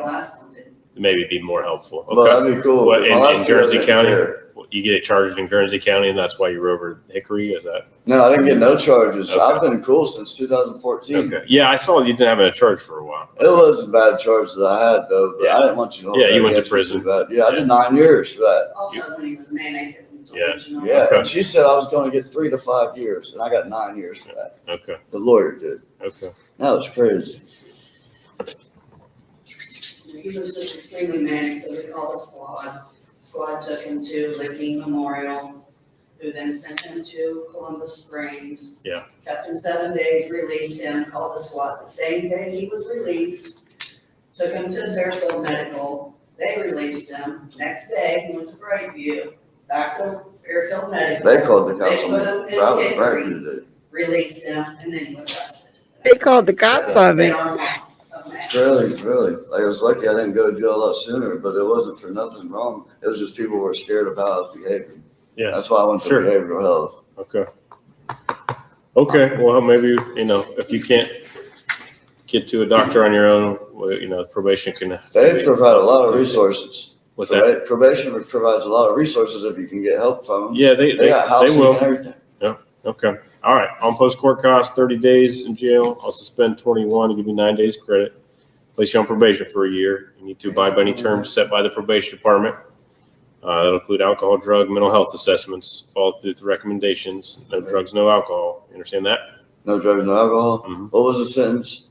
S17: maybe be more helpful. Okay.
S16: Well, that'd be cool.
S17: What, in Guernsey County?
S16: Care.
S17: You get charged in Guernsey County, and that's why you were over Hickory? Is that?
S16: No, I didn't get no charges.
S17: Okay.
S16: I've been cool since 2014.
S17: Okay. Yeah, I saw you didn't have a charge for a while.
S16: It wasn't bad charge that I had though, but I didn't want you to hold
S17: Yeah, you
S16: that
S17: went to
S16: against me
S17: prison.
S16: too bad. Yeah, I did 9 years for that.
S8: Also, when he was manic.
S17: Yeah.
S16: Yeah,
S17: Okay.
S16: and she said I was going to get 3 to 5 years, and I got 9 years for that.
S17: Okay.
S16: The lawyer did.
S17: Okay.
S16: That was crazy.
S8: He was just extremely manic, so we called a squad. Squad took him to Licking Memorial, who then sent him to Columbus Springs.
S17: Yeah.
S8: Kept him 7 days, released him, called the squad the same day he was released. Took him to Fairfield Medical. They released him. Next day, he went to Brightview, back to Fairfield Medical.
S16: They called the cops
S8: They
S16: on
S8: put
S16: me.
S8: him in
S16: Probably
S8: Hickory,
S16: Brightview did.
S8: released him, and then he was arrested.
S1: They called the cops on me.
S16: Really, really. Like, I was lucky I didn't go to jail a lot sooner, but it wasn't for nothing wrong. It was just people were scared of how I was behaving.
S17: Yeah.
S16: That's why I went to
S17: Sure.
S16: behavioral health.
S17: Okay. Okay. Well, maybe, if you can't get to a doctor on your own, well, probation can.
S16: They provide a lot of resources.
S17: What's that?
S16: Probation provides a lot of resources if you can get help from them.
S17: Yeah, they
S16: got housing
S17: will.
S16: and everything.
S17: Yeah. Okay. All right. On post court costs, 30 days in jail. I'll suspend 21 and give you 9 days credit. Place you on probation for a year. You need to abide by any terms set by the probation department. That'll include alcohol, drug, mental health assessments. Follow through the recommendations. No drugs, no alcohol. You understand that?
S16: No drugs, no alcohol.
S17: Mm-hmm.
S16: What was the sentence?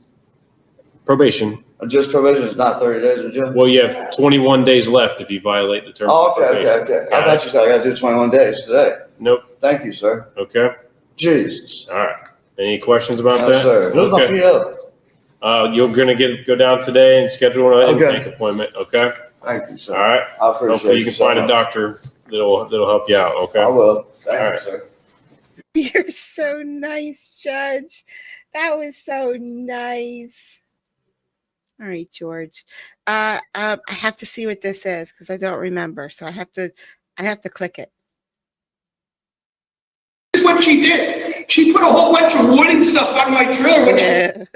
S17: Probation.
S16: Just probation is not 30 days in jail?
S17: Well, you have 21 days left if you violate the terms.
S16: Oh,
S17: of
S16: okay.
S17: probation.
S16: I thought you said I got to do 21 days today.
S17: Nope.
S16: Thank you, sir.
S17: Okay.
S16: Jesus.
S17: All right. Any questions about
S16: No,
S17: that?
S16: sir. Who's my
S17: Okay.
S16: PO?
S17: You're gonna go down today and schedule an
S16: Okay.
S17: intake appointment. Okay.
S16: Thank you, sir.
S17: All right.
S16: I appreciate
S17: Hopefully you can
S16: so
S17: find a
S16: much.
S17: doctor that'll help you out. Okay.
S16: I will. Thank
S17: All
S16: you,
S17: right.
S16: sir.
S1: You're so nice, Judge. That was so nice. All right, George. I have to see what this is because I don't remember. So I have to click it.
S18: This is what she did. She put a whole bunch of wood and stuff on my trailer.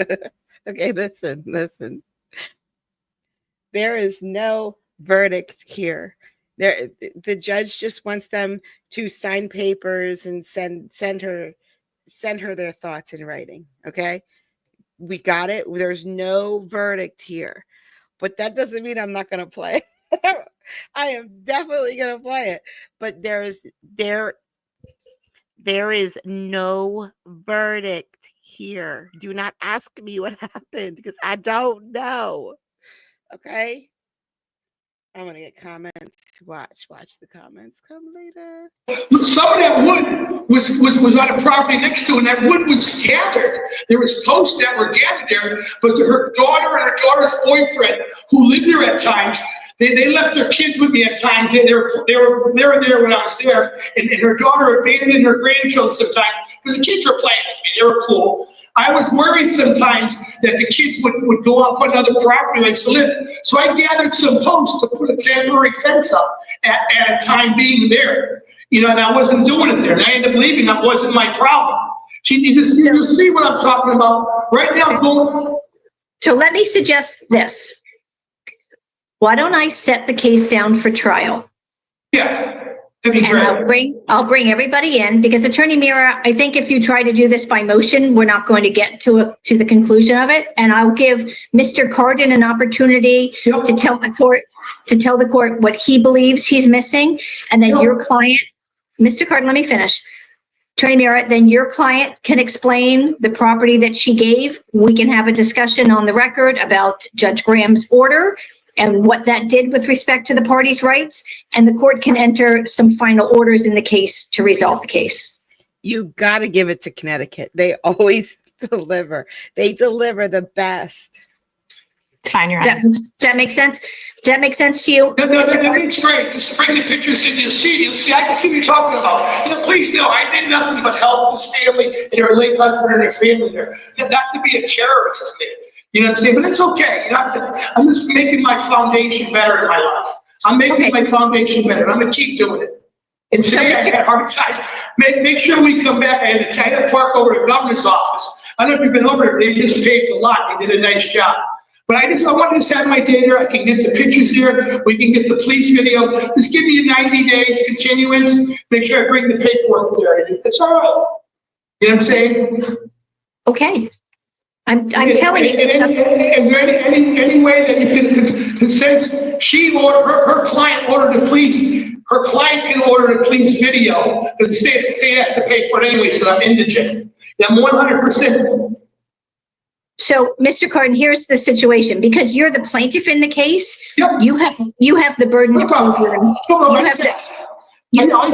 S1: Okay, listen. There is no verdict here. The judge just wants them to sign papers and send her their thoughts in writing. Okay, we got it. There's no verdict here, but that doesn't mean I'm not going to play. I am definitely going to play it, but there is no verdict here. Do not ask me what happened because I don't know. Okay? I'm going to get comments. Watch the comments come later.
S18: Some of that wood was on a property next to, and that wood was gathered. There was posts that were gathered there, but her daughter and her daughter's boyfriend, who lived there at times, they left their kids with me at times. They were there when I was there, and her daughter abandoned her grandchildren sometimes because the kids were playing with me. They were cool. I was worried sometimes that the kids would go off on other property like to live. So I gathered some posts to put a temporary fence up at a time being there. And I wasn't doing it there. And I ended up leaving. That wasn't my problem. You see what I'm talking about right now.
S19: So let me suggest this. Why don't I set the case down for trial?
S18: Yeah.
S19: And I'll bring everybody in because Attorney Mira, I think if you try to do this by motion, we're not going to get to the conclusion of it. And I'll give Mr. Cardin an opportunity to tell the court what he believes he's missing. And then your client, Mr. Cardin, let me finish. Attorney Mira, then your client can explain the property that she gave. We can have a discussion on the record about Judge Graham's order and what that did with respect to the parties' rights, and the court can enter some final orders in the case to resolve the case.
S1: You got to give it to Connecticut. They always deliver. They deliver the best.
S20: It's fine, Your Honor.
S19: Does that make sense? Does that make sense to you?
S18: No, that makes great. Just bring the pictures in, you'll see, I can see what you're talking about. Please know, I did nothing but help this family and her late husband and her family there. Not to be a terrorist to me, you know what I'm saying? But it's okay, I'm just making my foundation better in my life. I'm making my foundation better, and I'm gonna keep doing it. And today I had a hard time. Make sure we come back. I had to park over to the governor's office. I don't know if you've been over there, they just paved a lot, they did a nice job. But I want to just have my day there. I can get the pictures there. We can get the police video. Just give me a 90 days continuance. Make sure I bring the paperwork there. It's all right. You know what I'm saying?
S19: Okay. I'm telling you.
S18: Is there any way that you can, since her client ordered the police, her client can order the police video, because the state has to pay for it anyway, so I'm indigent. I'm 100%.
S19: So, Mr. Cardin, here's the situation. Because you're the plaintiff in the case, you have the burden to prove your own.
S18: All you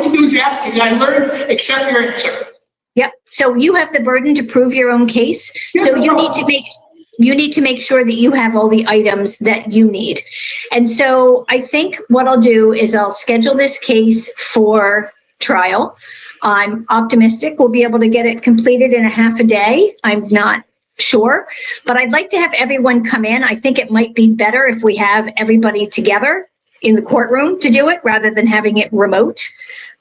S18: can do is ask me, and I learned, accept your answer.
S19: Yep. So you have the burden to prove your own case. So you need to make sure that you have all the items that you need. And so I think what I'll do is I'll schedule this case for trial. I'm optimistic we'll be able to get it completed in a half a day. I'm not sure, but I'd like to have everyone come in. I think it might be better if we have everybody together in the courtroom to do it rather than having it remote.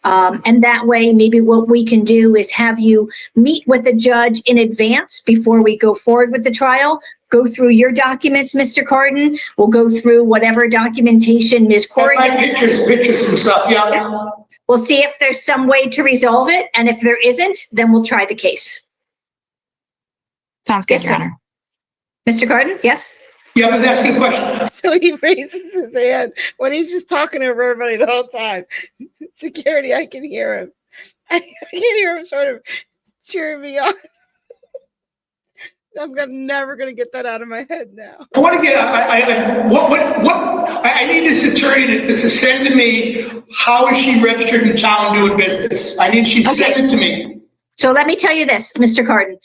S19: And that way, maybe what we can do is have you meet with a judge in advance before we go forward with the trial. Go through your documents, Mr. Cardin. We'll go through whatever documentation Ms. Corrigan has.
S18: Pictures and stuff, yeah.
S19: We'll see if there's some way to resolve it. And if there isn't, then we'll try the case.
S20: Sounds good, Your Honor.
S19: Mr. Cardin, yes?
S18: Yeah, I was asking a question.
S1: So he raises his hand when he's just talking over everybody the whole time. Security, I can hear him. I can hear him sort of cheering me on. Never gonna get that out of my head now.
S18: I want to get. I need this attorney to send to me. How is she registered in town doing business? I need she to send it to me.
S19: So let me tell you this, Mr. Cardin.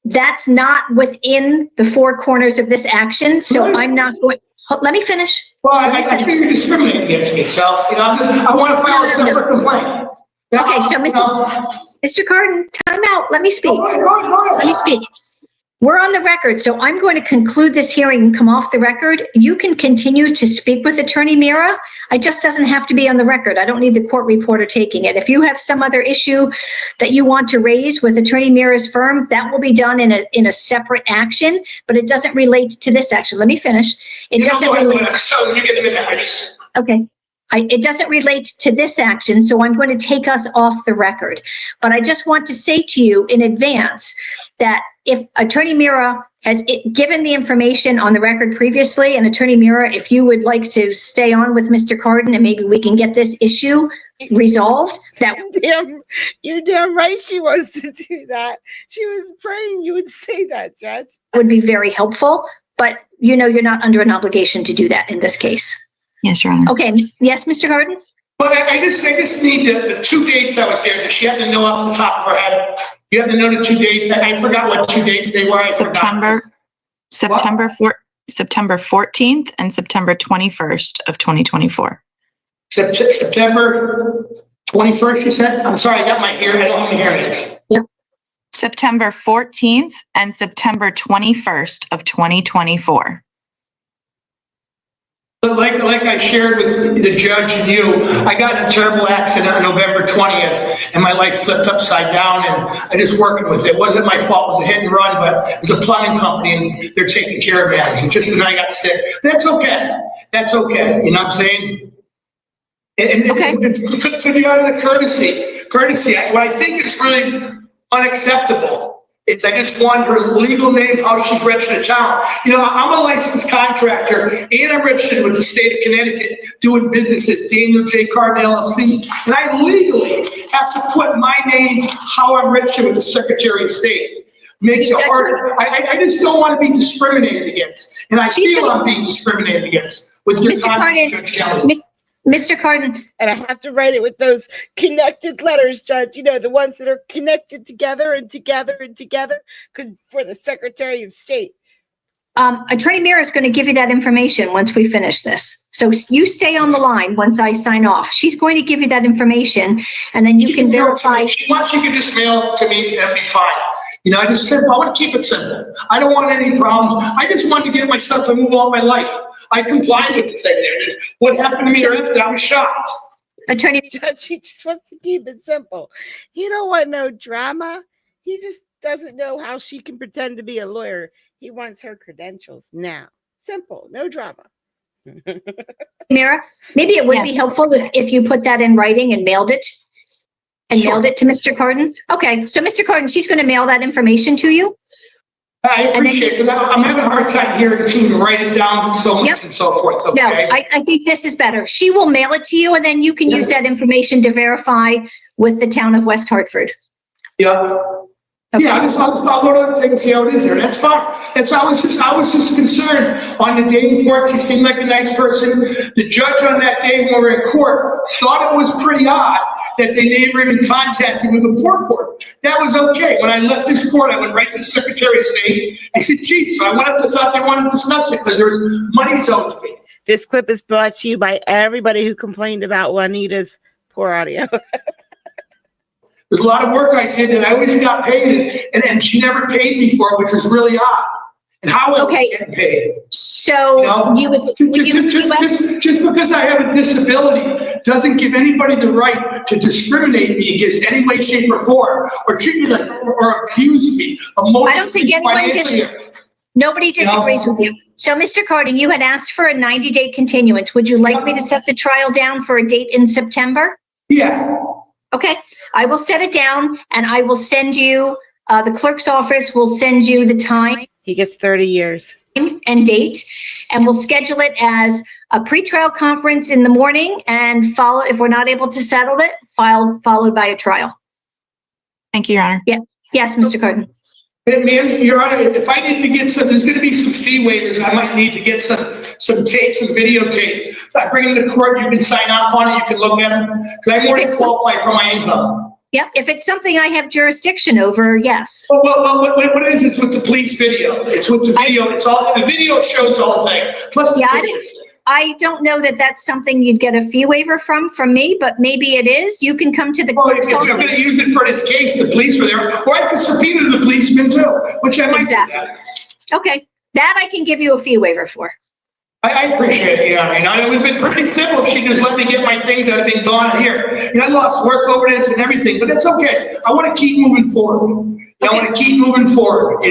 S19: That's not within the four corners of this action. So I'm not going. Let me finish.
S18: Well, I think you're discriminating against me. So I want to file a separate complaint.
S19: Okay, so Mr. Cardin, time out. Let me speak. Let me speak. We're on the record, so I'm going to conclude this hearing and come off the record. You can continue to speak with Attorney Mira. It just doesn't have to be on the record. I don't need the court reporter taking it. If you have some other issue that you want to raise with Attorney Mira's firm, that will be done in a separate action, but it doesn't relate to this action. Let me finish. It doesn't relate.
S18: So you get a minute.
S19: Okay. It doesn't relate to this action, so I'm going to take us off the record. But I just want to say to you in advance that if Attorney Mira has given the information on the record previously, and Attorney Mira, if you would like to stay on with Mr. Cardin and maybe we can get this issue resolved.
S1: You're damn right she wants to do that. She was praying you would say that, Judge.
S19: Would be very helpful, but you're not under an obligation to do that in this case.
S20: Yes, Your Honor.
S19: Okay. Yes, Mr. Cardin?
S18: But I just need the 2 dates I was there. Does she have to know off the top of her head? You have to know the 2 dates. I forgot what 2 dates they were.
S20: September 14th and September 21st of 2024.
S18: September 21st, you said? I'm sorry, I got my hair. I don't have my hair yet.
S19: Yep.
S20: September 14th and September 21st of 2024.
S18: But like I shared with the judge and you, I got in a terrible accident on November 20th, and my life flipped upside down, and I just working with it. It wasn't my fault. It was a hit and run, but it was a plumbing company, and they're taking care of that. It's just that I got sick. That's okay. That's okay. You know what I'm saying? And
S19: okay.
S18: Could you out of the courtesy, what I think is really unacceptable is I just want her legal name, how she's registered in town. I'm a licensed contractor and I'm registered with the state of Connecticut doing business as Daniel J. Cardin LLC. And I legally have to put my name, how I'm registered with the Secretary of State. Makes it hard. I just don't want to be discriminated against. And I feel I'm being discriminated against with your
S19: Mr. Cardin.
S1: And I have to write it with those connected letters, Judge, the ones that are connected together and together and together for the Secretary of State.
S19: Attorney Mira is going to give you that information once we finish this. So you stay on the line once I sign off. She's going to give you that information, and then you can verify.
S18: She can just mail it to me, that'd be fine. You know, I want to keep it simple. I don't want any problems. I just wanted to get my stuff and move on my life. I complied with the thing there. What happened to me after, I was shocked.
S19: Attorney
S1: Judge, he just wants to keep it simple. He don't want no drama. He just doesn't know how she can pretend to be a lawyer. He wants her credentials now. Simple, no drama.
S19: Mira, maybe it would be helpful if you put that in writing and mailed it. Mailed it to Mr. Carden? Okay, so Mr. Carden, she's going to mail that information to you.
S18: I appreciate it, because I'm having a hard time hearing to write it down so much and so forth. Okay?
S19: No, I think this is better. She will mail it to you, and then you can use that information to verify with the town of West Hartford.
S18: Yeah. Okay. Yeah, I'll go to the thing and see how it is there. That's fine. I was just concerned on the day in court. She seemed like a nice person. The judge on that day when we were in court thought it was pretty odd that they never even contacted me before court. That was okay. When I left this court, I went right to the Secretary of State. I said, geez, so I went up and thought they wanted to discuss it because there was money owed to me.
S1: This clip is brought to you by everybody who complained about Juanita's poor audio.
S18: There's a lot of work I did that I always got paid, and she never paid me for it, which was really odd. And how else getting paid?
S19: So
S18: just because I have a disability doesn't give anybody the right to discriminate me against any way, shape, or form, or treat me like, or abuse me emotionally.
S19: I don't think anyone nobody disagrees with you. So, Mr. Carden, you had asked for a 90-day continuance. Would you like me to set the trial down for a date in September?
S18: Yeah.
S19: Okay, I will set it down, and I will send you, the clerk's office will send you the time.
S1: He gets 30 years.
S19: And date, and we'll schedule it as a pretrial conference in the morning, and if we're not able to settle it, followed by a trial.
S20: Thank you, Your Honor.
S19: Yeah. Yes, Mr. Carden.
S18: Ma'am, Your Honor, if I need to get there's going to be some fee waivers. I might need to get some tape, some videotape. If I bring it to court, you can sign off on it. You can look at them. Because I'm more than qualified for my income.
S19: Yep. If it's something I have jurisdiction over, yes.
S18: Well, what it is, it's with the police video. It's with the video. The video shows the whole thing. Plus the pictures.
S19: I don't know that that's something you'd get a fee waiver from me, but maybe it is. You can come to the clerk's office.
S18: If you're going to use it for this case, the police were there, or I could subpoena the policeman too, which I might do that.
S19: Okay, that I can give you a fee waiver for.
S18: I appreciate it, yeah. It would have been pretty simple if she just let me get my things that have been gone here. I lost work over this and everything, but it's okay. I want to keep moving forward. I want to keep moving forward,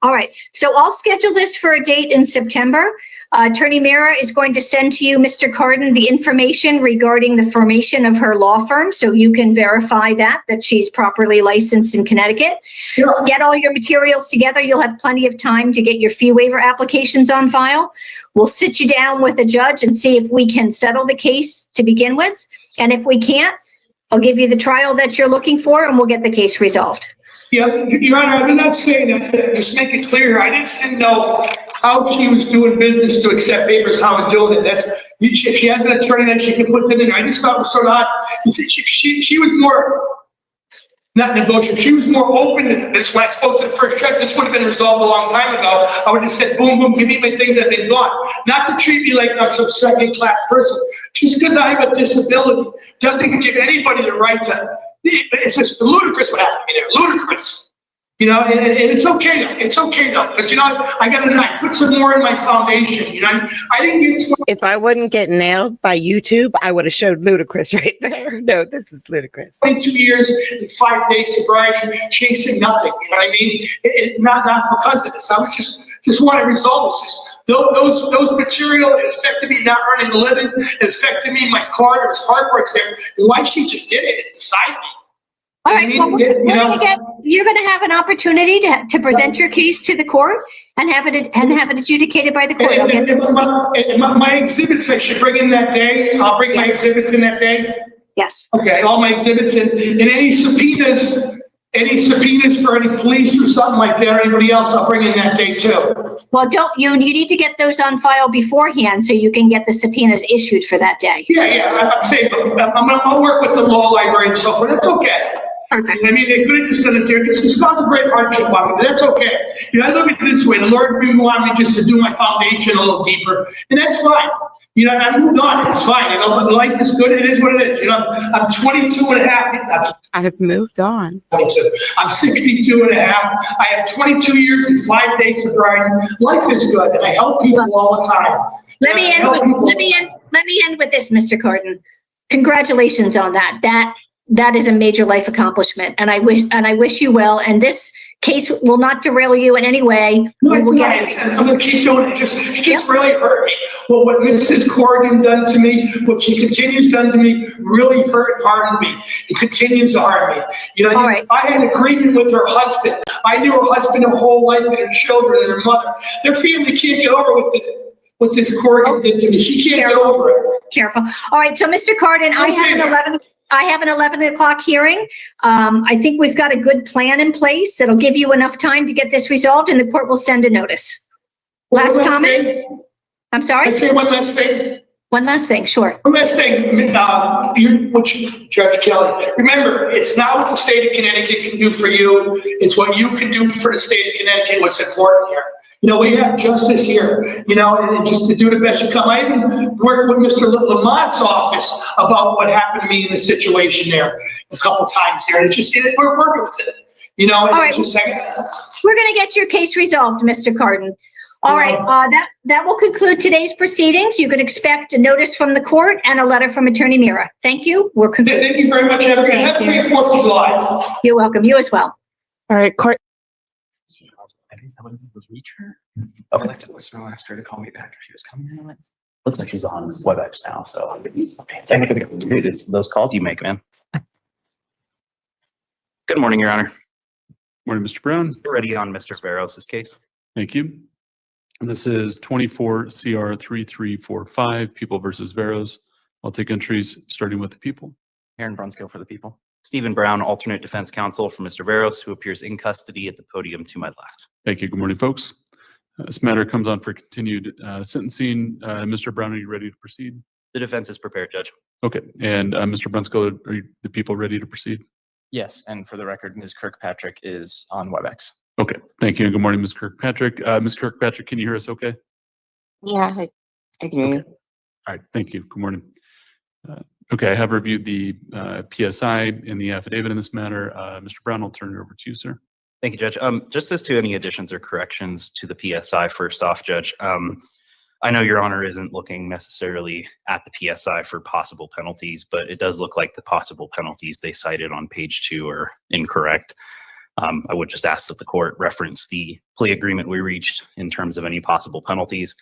S19: All right, so I'll schedule this for a date in September. Attorney Mira is going to send to you, Mr. Carden, the information regarding the formation of her law firm, so you can verify that she's properly licensed in Connecticut.
S18: Sure.
S19: Get all your materials together. You'll have plenty of time to get your fee waiver applications on file. We'll sit you down with a judge and see if we can settle the case to begin with. And if we can't, I'll give you the trial that you're looking for, and we'll get the case resolved.
S18: Yeah, Your Honor, I'm not saying that, just make it clear. I just didn't know how she was doing business to accept papers, how I'm doing it. If she has an attorney that she can put them in. I just thought it was sort of odd. She was more, not negotiable, she was more open to this. When I spoke to the first judge, this would have been resolved a long time ago. I would have said, boom, boom, give me my things that have been gone. Not to treat me like I'm some second-class person. Just because I have a disability doesn't give anybody the right to. It's just ludicrous what happened to me there. Ludicrous. And it's okay though. It's okay though. Because I put some more in my foundation. I didn't get
S1: if I wouldn't get nailed by YouTube, I would have showed ludicrous right there. No, this is ludicrous.
S18: 22 years and 5 days sobriety, chasing nothing. You know what I mean? Not because of this. I was just want to resolve this. Those material, it affected me not earning a living. It affected me in my car. There was heartbreaks there. Why she just did it beside me.
S19: All right, well, you're going to have an opportunity to present your case to the court and have it adjudicated by the court.
S18: My exhibits I should bring in that day. I'll bring my exhibits in that day.
S19: Yes.
S18: Okay, all my exhibits and any subpoenas for any police or something like that or anybody else, I'll bring in that day too.
S19: Well, you need to get those on file beforehand so you can get the subpoenas issued for that day.
S18: Yeah, I'm saying I'll work with the law library and so forth. That's okay.
S19: Perfect.
S18: I mean, they could have just done it there. It's not a great hardship on me, but that's okay. You know, I look at it this way, the Lord really wanted me just to do my foundation a little deeper, and that's fine. You know, and I moved on, it's fine, you know, but life is good, it is what it is, you know. I'm 22 and a half,
S1: I've moved on.
S18: I'm 62 and a half, I have 22 years and 5 days sobriety. Life is good, and I help people all the time.
S19: Let me end with this, Mr. Carden. Congratulations on that. That is a major life accomplishment, and I wish you well. And this case will not derail you in any way.
S18: No, I'm gonna keep doing it. It just really hurt me. Well, what Mrs. Corrigan done to me, what she continues done to me, really hardened me. It continues to harden me. You know, I had an agreement with her husband. I knew her husband her whole life and her children and her mother. Their family can't get over what this Corrigan did to me. She can't get over it.
S19: Careful. All right, so Mr. Carden, I have an 11 o'clock hearing. I think we've got a good plan in place that'll give you enough time to get this resolved, and the court will send a notice. Last comment? I'm sorry?
S18: Can I say one last thing?
S19: One last thing, sure.
S18: One last thing, Judge Kelly, remember, it's not what the state of Connecticut can do for you, it's what you can do for the state of Connecticut, what's important here. You know, we have justice here, you know, and just to do the best you can. I even worked with Mr. Lamont's office about what happened to me in the situation there a couple times there. And it's just, we're working with it, you know. And
S19: all right.
S18: Just like,
S19: we're going to get your case resolved, Mr. Carden. All right, that will conclude today's proceedings. You can expect a notice from the court and a letter from Attorney Mira. Thank you. We're concluded.
S18: Thank you very much. Have a great 4th of July.
S19: You're welcome. You as well.
S1: All right, court.
S21: I didn't know whether it was reach her. I would like to voicemail, ask her to call me back if she was coming. Looks like she's on WebEx now, so technically it's those calls you make, man. Good morning, Your Honor.
S22: Morning, Mr. Brown.
S21: We're ready on Mr. Barros's case.
S22: Thank you. This is 24 CR 3345, People versus Veros. I'll take entries starting with the people.
S21: Aaron Brunskill for the people. Stephen Brown, alternate defense counsel for Mr. Veros, who appears in custody at the podium to my left.
S22: Thank you. Good morning, folks. This matter comes on for continued sentencing. Mr. Brown, are you ready to proceed?
S21: The defense is prepared, Judge.
S22: Okay. And Mr. Brunskill, are the people ready to proceed?
S13: Yes, and for the record, Ms. Kirkpatrick is on WebEx.
S22: Okay. Thank you. Good morning, Ms. Kirkpatrick. Ms. Kirkpatrick, can you hear us okay?
S23: Yeah, I can hear you.
S22: All right. Thank you. Good morning. Okay, I have reviewed the PSI and the affidavit in this matter. Mr. Brown, I'll turn it over to you, sir.
S21: Thank you, Judge. Just as to any additions or corrections to the PSI, first off, Judge, I know Your Honor isn't looking necessarily at the PSI for possible penalties, but it does look like the possible penalties they cited on page 2 are incorrect. I would just ask that the court reference the plea agreement we reached in terms of any possible penalties.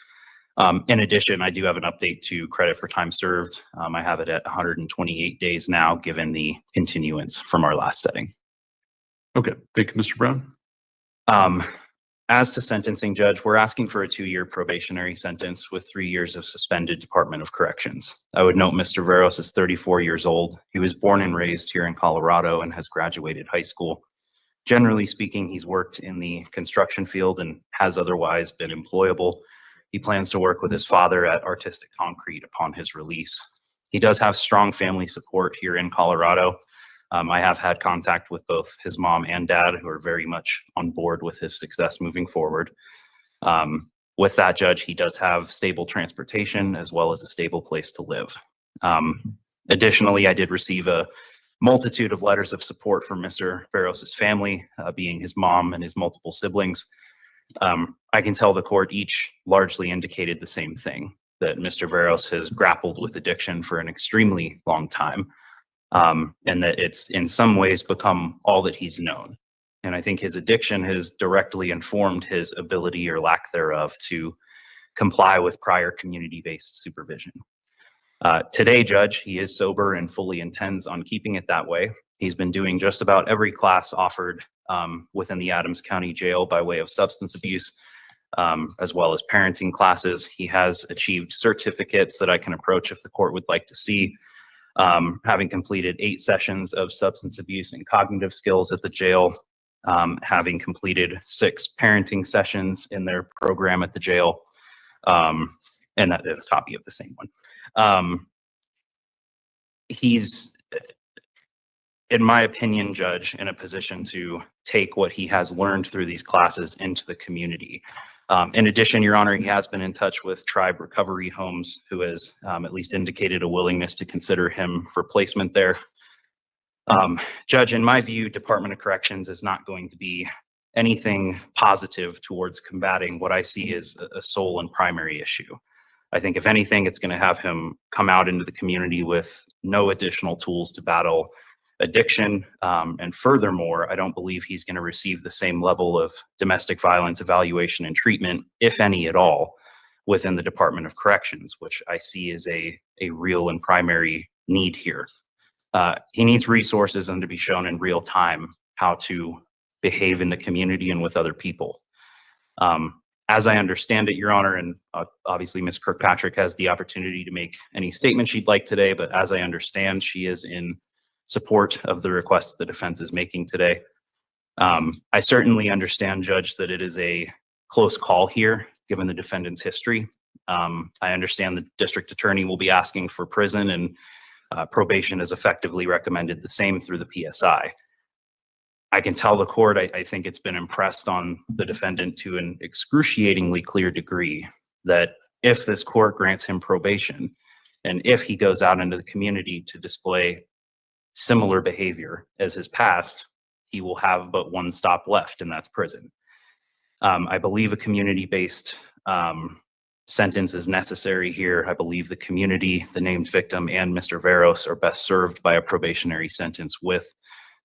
S21: In addition, I do have an update to credit for time served. I have it at 128 days now, given the continuance from our last setting.
S22: Okay, thank you, Mr. Brown.
S21: As to sentencing, Judge, we're asking for a 2-year probationary sentence with 3 years of suspended Department of Corrections. I would note Mr. Veros is 34 years old. He was born and raised here in Colorado and has graduated high school. Generally speaking, he's worked in the construction field and has otherwise been employable. He plans to work with his father at Artistic Concrete upon his release. He does have strong family support here in Colorado. I have had contact with both his mom and dad, who are very much on board with his success moving forward. With that, Judge, he does have stable transportation as well as a stable place to live. Additionally, I did receive a multitude of letters of support from Mr. Veros's family, being his mom and his multiple siblings. I can tell the court each largely indicated the same thing, that Mr. Veros has grappled with addiction for an extremely long time, and that it's in some ways become all that he's known. And I think his addiction has directly informed his ability or lack thereof to comply with prior community-based supervision. Today, Judge, he is sober and fully intends on keeping it that way. He's been doing just about every class offered within the Adams County Jail by way of substance abuse, as well as parenting classes. He has achieved certificates that I can approach if the court would like to see, having completed 8 sessions of substance abuse and cognitive skills at the jail, having completed 6 parenting sessions in their program at the jail, and that is a copy of the same one. He's in my opinion, Judge, in a position to take what he has learned through these classes into the community. In addition, Your Honor, he has been in touch with Tribe Recovery Homes, who has at least indicated a willingness to consider him for placement there. Judge, in my view, Department of Corrections is not going to be anything positive towards combating what I see as a sole and primary issue. I think if anything, it's going to have him come out into the community with no additional tools to battle addiction. And furthermore, I don't believe he's going to receive the same level of domestic violence evaluation and treatment, if any at all, within the Department of Corrections, which I see as a real and primary need here. He needs resources and to be shown in real time how to behave in the community and with other people. As I understand it, Your Honor, and obviously Ms. Kirkpatrick has the opportunity to make any statement she'd like today, but as I understand, she is in support of the request the defense is making today. I certainly understand, Judge, that it is a close call here, given the defendant's history. I understand the district attorney will be asking for prison, and probation has effectively recommended the same through the PSI. I can tell the court, I think it's been impressed on the defendant to an excruciatingly clear degree that if this court grants him probation, and if he goes out into the community to display similar behavior as his past, he will have but one stop left, and that's prison. I believe a community-based sentence is necessary here. I believe the community, the named victim, and Mr. Veros are best served by a probationary sentence with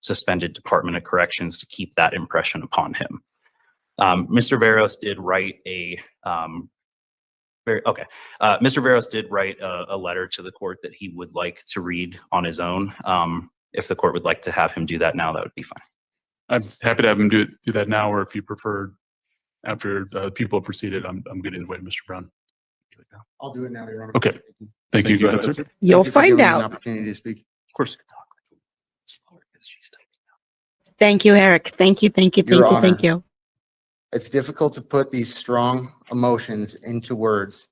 S21: suspended Department of Corrections to keep that impression upon him. Mr. Veros did write Mr. Veros did write a letter to the court that he would like to read on his own. If the court would like to have him do that now, that would be fine.
S22: I'm happy to have him do that now, or if you prefer after people have proceeded, I'm good either way, Mr. Brown.
S4: I'll do it now, Your Honor.
S22: Okay. Thank you. Go ahead, sir.
S1: You'll
S4: Thank you for
S1: find
S4: giving me an
S1: out.
S4: Opportunity to speak.
S22: Of course.
S1: Thank you, Eric. Thank you, thank you,
S4: Your
S1: thank you,
S4: Honor.
S1: thank you.
S4: It's difficult to put these strong emotions into words,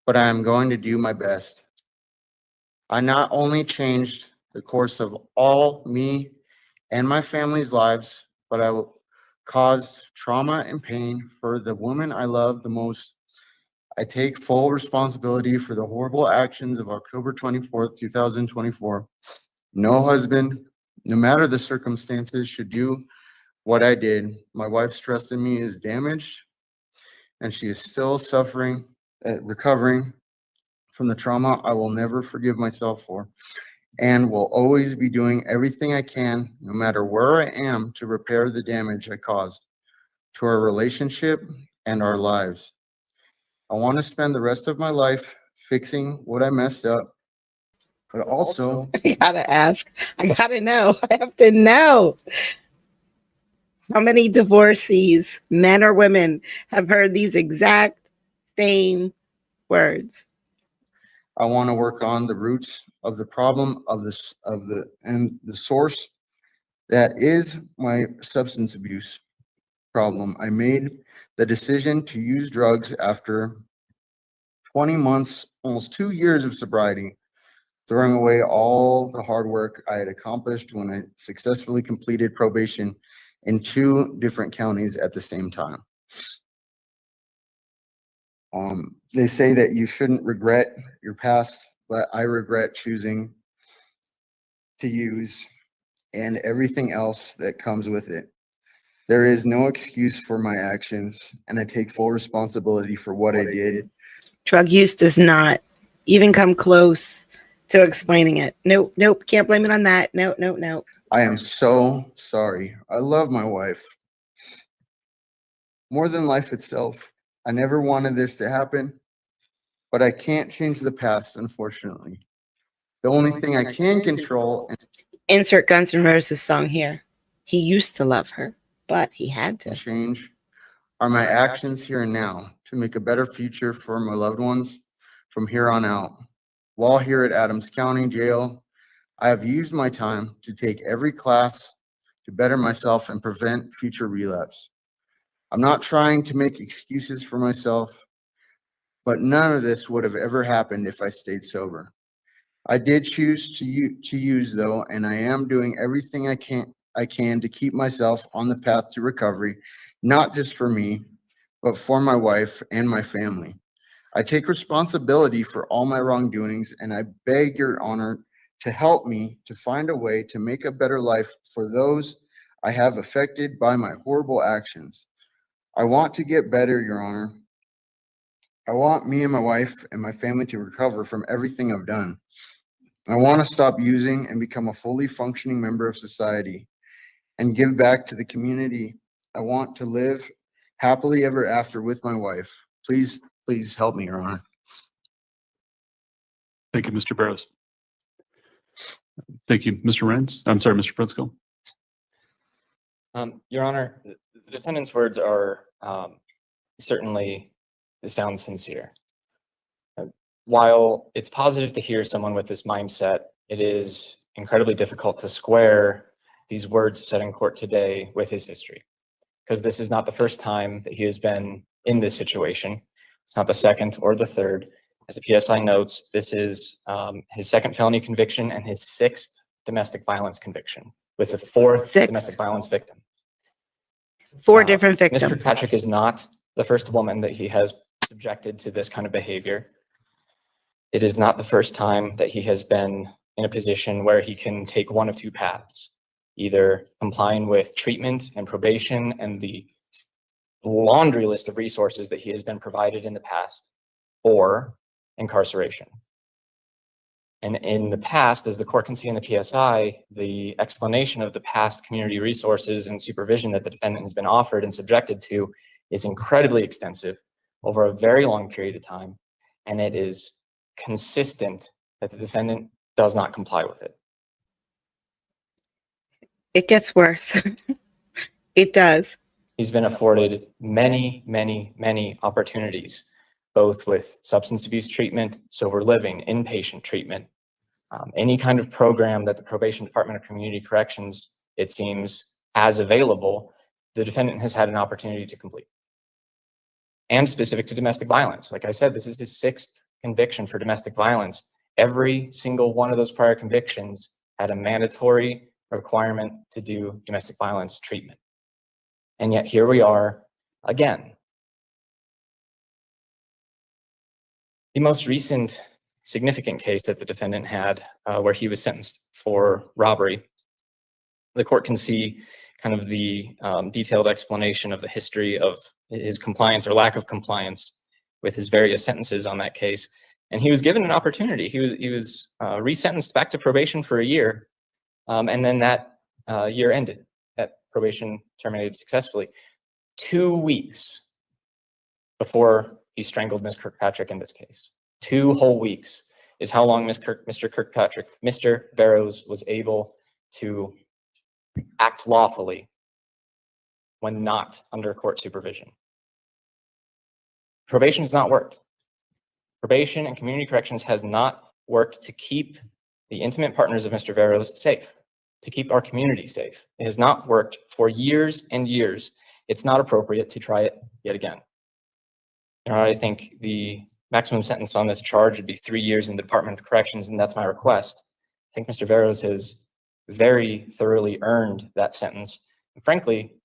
S4: but I am going to do my best. I not only changed the course of all me and my family's lives, but I will cause trauma and pain for the woman I love the most. I take full responsibility for the horrible actions of October 24th, 2024. No husband, no matter the circumstances, should do what I did. My wife's trust in me is damaged, and she is still suffering, recovering from the trauma I will never forgive myself for, and will always be doing everything I can, no matter where I am, to repair the damage I caused to our relationship and our lives. I want to spend the rest of my life fixing what I messed up, but also
S1: I gotta ask. I gotta know. I have to know. How many divorcees, men or women, have heard these exact same words?
S4: I want to work on the roots of the problem and the source that is my substance abuse problem. I made the decision to use drugs after 20 months, almost 2 years of sobriety, throwing away all the hard work I had accomplished when I successfully completed probation in 2 different counties at the same time. They say that you shouldn't regret your past, but I regret choosing to use and everything else that comes with it. There is no excuse for my actions, and I take full responsibility for what I did.
S1: Drug use does not even come close to explaining it. Nope, nope, can't blame it on that. Nope, nope, nope.
S4: I am so sorry. I love my wife more than life itself. I never wanted this to happen, but I can't change the past, unfortunately. The only thing I can control.
S1: Insert Guns N' Roses song here. He used to love her, but he had to
S4: change are my actions here and now to make a better future for my loved ones from here on out. While here at Adams County Jail, I have used my time to take every class to better myself and prevent future relapse. I'm not trying to make excuses for myself, but none of this would have ever happened if I stayed sober. I did choose to use though, and I am doing everything I can to keep myself on the path to recovery, not just for me, but for my wife and my family. I take responsibility for all my wrongdoings, and I beg your honor to help me to find a way to make a better life for those I have affected by my horrible actions. I want to get better, your honor. I want me and my wife and my family to recover from everything I've done. I want to stop using and become a fully functioning member of society and give back to the community. I want to live happily ever after with my wife. Please help me, your honor.
S22: Thank you, Mr. Barrows. Thank you, Mr. Renz. I'm sorry, Mr. Brunskill.
S5: Your Honor, the defendant's words are certainly sound sincere. While it's positive to hear someone with this mindset, it is incredibly difficult to square these words said in court today with his history, because this is not the first time that he has been in this situation. It's not the second or the third. As the PSI notes, this is his second felony conviction and his sixth domestic violence conviction, with the fourth domestic violence victim.
S1: Four different victims.
S5: Mr. Kirkpatrick is not the first woman that he has subjected to this kind of behavior. It is not the first time that he has been in a position where he can take one of two paths, either complying with treatment and probation and the laundry list of resources that he has been provided in the past, or incarceration. And in the past, as the court can see in the PSI, the explanation of the past community resources and supervision that the defendant has been offered and subjected to is incredibly extensive over a very long period of time, and it is consistent that the defendant does not comply with it.
S1: It gets worse. It does.
S5: He's been afforded many, many, many opportunities, both with substance abuse treatment, sober living, inpatient treatment, any kind of program that the Probation Department of Community Corrections, it seems, has available, the defendant has had an opportunity to complete. And specific to domestic violence, like I said, this is his sixth conviction for domestic violence. Every single one of those prior convictions had a mandatory requirement to do domestic violence treatment. And yet here we are again. The most recent significant case that the defendant had, where he was sentenced for robbery, the court can see kind of the detailed explanation of the history of his compliance or lack of compliance with his various sentences on that case. And he was given an opportunity. He was resentenced back to probation for a year, and then that year ended. That probation terminated successfully. 2 weeks before he strangled Ms. Kirkpatrick in this case. 2 whole weeks is how long Mr. Kirkpatrick, Mr. Barrows, was able to act lawfully when not under court supervision. Probation has not worked. Probation and community corrections has not worked to keep the intimate partners of Mr. Barrows safe, to keep our community safe. It has not worked for years and years. It's not appropriate to try it yet again. I think the maximum sentence on this charge would be 3 years in the Department of Corrections, and that's my request. I think Mr. Barrows has very thoroughly earned that sentence, and frankly,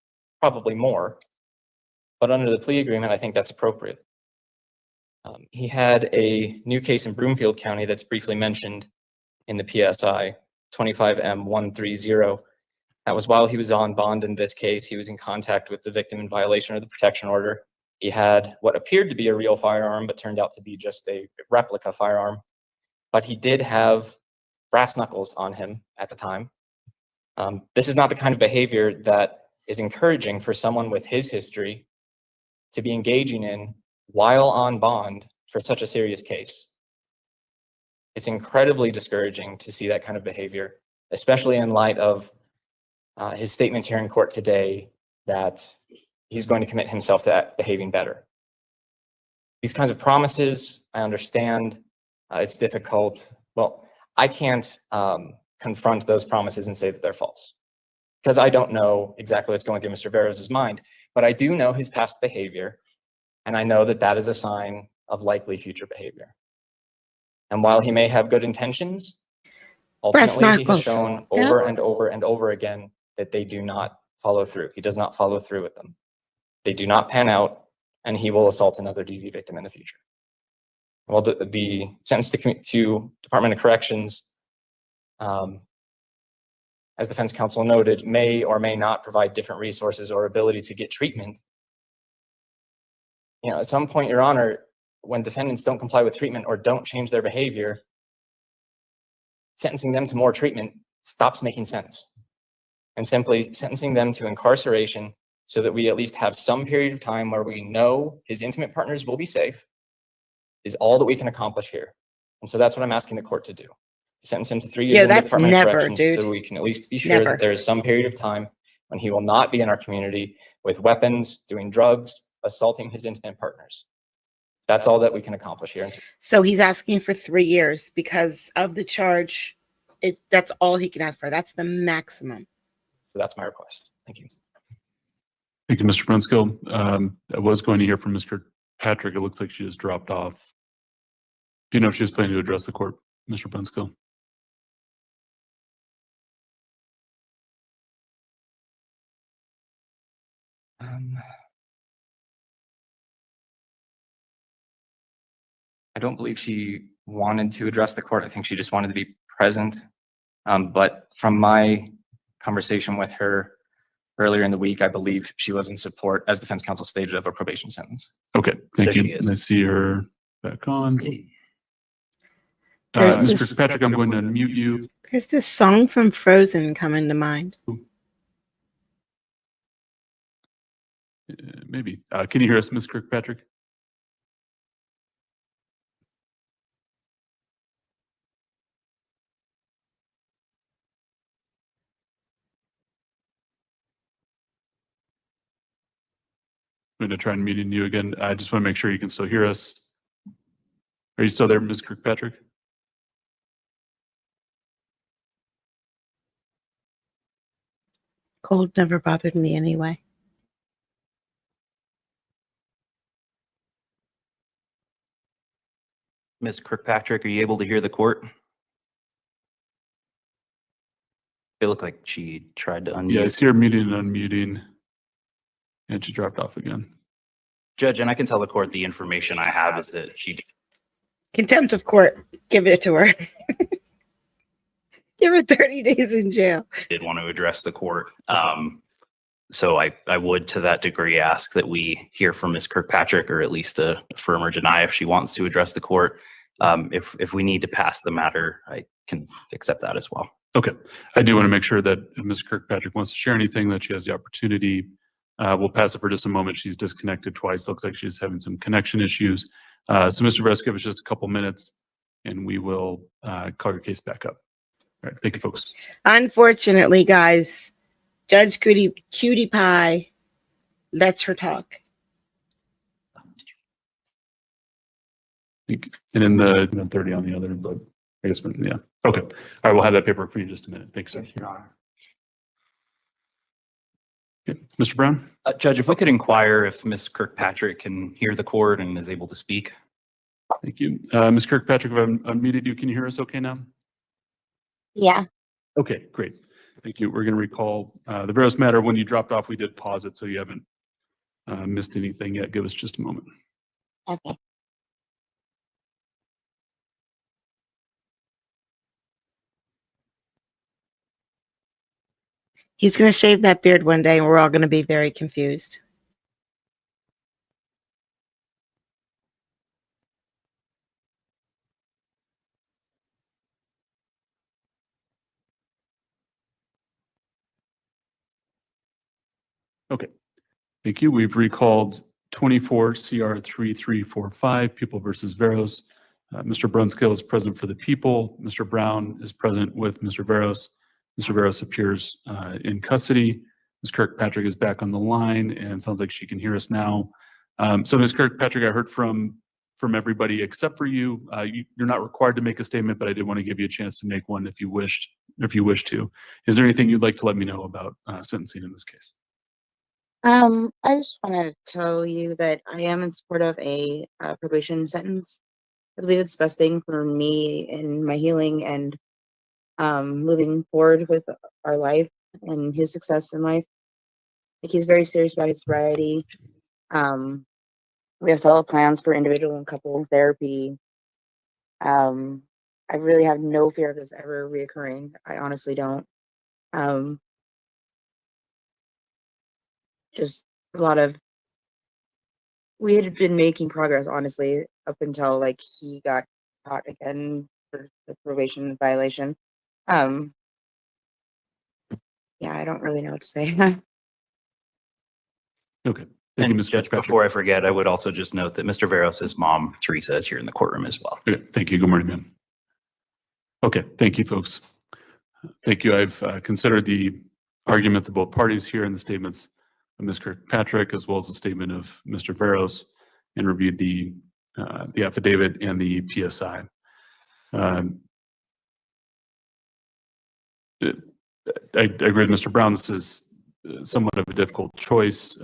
S5: probably more. But under the plea agreement, I think that's appropriate. He had a new case in Broomfield County that's briefly mentioned in the PSI, 25M130. That was while he was on bond in this case. He was in contact with the victim in violation of the protection order. He had what appeared to be a real firearm, but turned out to be just a replica firearm. But he did have brass knuckles on him at the time. This is not the kind of behavior that is encouraging for someone with his history to be engaging in while on bond for such a serious case. It's incredibly discouraging to see that kind of behavior, especially in light of his statements here in court today that he's going to commit himself to behaving better. These kinds of promises, I understand, it's difficult. Well, I can't confront those promises and say that they're false, because I don't know exactly what's going through Mr. Barrows' mind, but I do know his past behavior, and I know that that is a sign of likely future behavior. And while he may have good intentions,
S1: Brass
S5: ultimately he has
S1: knuckles.
S5: shown
S1: Yeah.
S5: over and over and over again that they do not follow through. He does not follow through with them. They do not pan out, and he will assault another DV victim in the future. Well, the sentence to Department of Corrections, as defense counsel noted, may or may not provide different resources or ability to get treatment. You know, at some point, Your Honor, when defendants don't comply with treatment or don't change their behavior, sentencing them to more treatment stops making sense. And simply sentencing them to incarceration so that we at least have some period of time where we know his intimate partners will be safe is all that we can accomplish here. And so that's what I'm asking the court to do. Sentence him to 3 years
S1: Yeah,
S5: in the
S1: that's
S5: Department of
S1: never,
S5: Corrections
S1: dude.
S5: so we can at least be sure
S1: Never.
S5: that there is some period of time when he will not be in our community with weapons, doing drugs, assaulting his intimate partners. That's all that we can accomplish here.
S1: So he's asking for 3 years because of the charge. That's all he can ask for. That's the maximum.
S5: So that's my request. Thank you.
S22: Thank you, Mr. Brunskill. I was going to hear from Mr. Patrick. It looks like she just dropped off. Do you know if she was planning to address the court, Mr. Brunskill?
S5: I don't believe she wanted to address the court. I think she just wanted to be present. But from my conversation with her earlier in the week, I believe she was in support, as defense counsel stated, of a probation sentence.
S22: Okay, thank
S5: There she
S22: you.
S5: is.
S22: I see her back on.
S1: There's
S22: Mr.
S1: this-
S22: Patrick, I'm going to unmute you.
S1: There's this song from Frozen coming to mind.
S22: Maybe. Can you hear us, Ms. Kirkpatrick? I'm going to try and mute you again. I just want to make sure you can still hear us. Are you still there, Ms. Kirkpatrick?
S1: Cold never bothered me anyway.
S21: Ms. Kirkpatrick, are you able to hear the court? It looked like she tried to unmute.
S22: Yeah, I see her muting and unmuting. And she dropped off again.
S21: Judge, and I can tell the court the information I have is that she
S1: Contempt of court. Give it to her. Give her 30 days in jail.
S21: did want to address the court. So I would, to that degree, ask that we hear from Ms. Kirkpatrick, or at least affirm or deny if she wants to address the court. If we need to pass the matter, I can accept that as well.
S22: Okay. I do want to make sure that if Ms. Kirkpatrick wants to share anything, that she has the opportunity. We'll pass it for just a moment. She's disconnected twice. Looks like she's having some connection issues. So Mr. Vress, give us just a couple minutes and we will call your case back up. All right. Thank you, folks.
S1: Unfortunately, guys, Judge Cutie Pie lets her talk.
S22: And then the 30 on the other, but I guess, yeah. Okay. All right. We'll have that paperwork for you in just a minute. Thanks, sir.
S16: Your Honor.
S22: Okay. Mr. Brown?
S21: Judge, if we could inquire if Ms. Kirkpatrick can hear the court and is able to speak.
S22: Thank you. Ms. Kirkpatrick, if I've unmuted you, can you hear us okay now?
S23: Yeah.
S22: Okay, great. Thank you. We're going to recall the Veros matter. When you dropped off, we did pause it, so you haven't missed anything yet. Give us just a moment.
S23: Okay.
S1: He's going to shave that beard one day and we're all going to be very confused.
S22: Okay. Thank you. We've recalled 24 CR 3345, People versus Veros. Mr. Brunskill is present for the people. Mr. Brown is present with Mr. Veros. Mr. Veros appears in custody. Ms. Kirkpatrick is back on the line and sounds like she can hear us now. So Ms. Kirkpatrick, I heard from everybody except for you. You're not required to make a statement, but I did want to give you a chance to make one if you wish to. Is there anything you'd like to let me know about sentencing in this case?
S23: I just want to tell you that I am in support of a probation sentence.
S2: I believe it's the best thing for me and my healing and moving forward with our life and his success in life. Like he's very serious about his sobriety. We have several plans for individual and couple therapy. I really have no fear of this ever reoccurring. I honestly don't. Just a lot of, we had been making progress, honestly, up until like he got caught again for the probation violation. Yeah, I don't really know what to say.
S22: Okay.
S21: And Judge, before I forget, I would also just note that Mr. Veros' mom, Teresa, is here in the courtroom as well.
S22: Okay, thank you. Good morning, ma'am. Okay, thank you, folks. Thank you. I've considered the arguments of both parties here and the statements of Ms. Kirkpatrick, as well as the statement of Mr. Veros, and reviewed the affidavit and the PSI. I agree with Mr. Brown. This is somewhat of a difficult choice.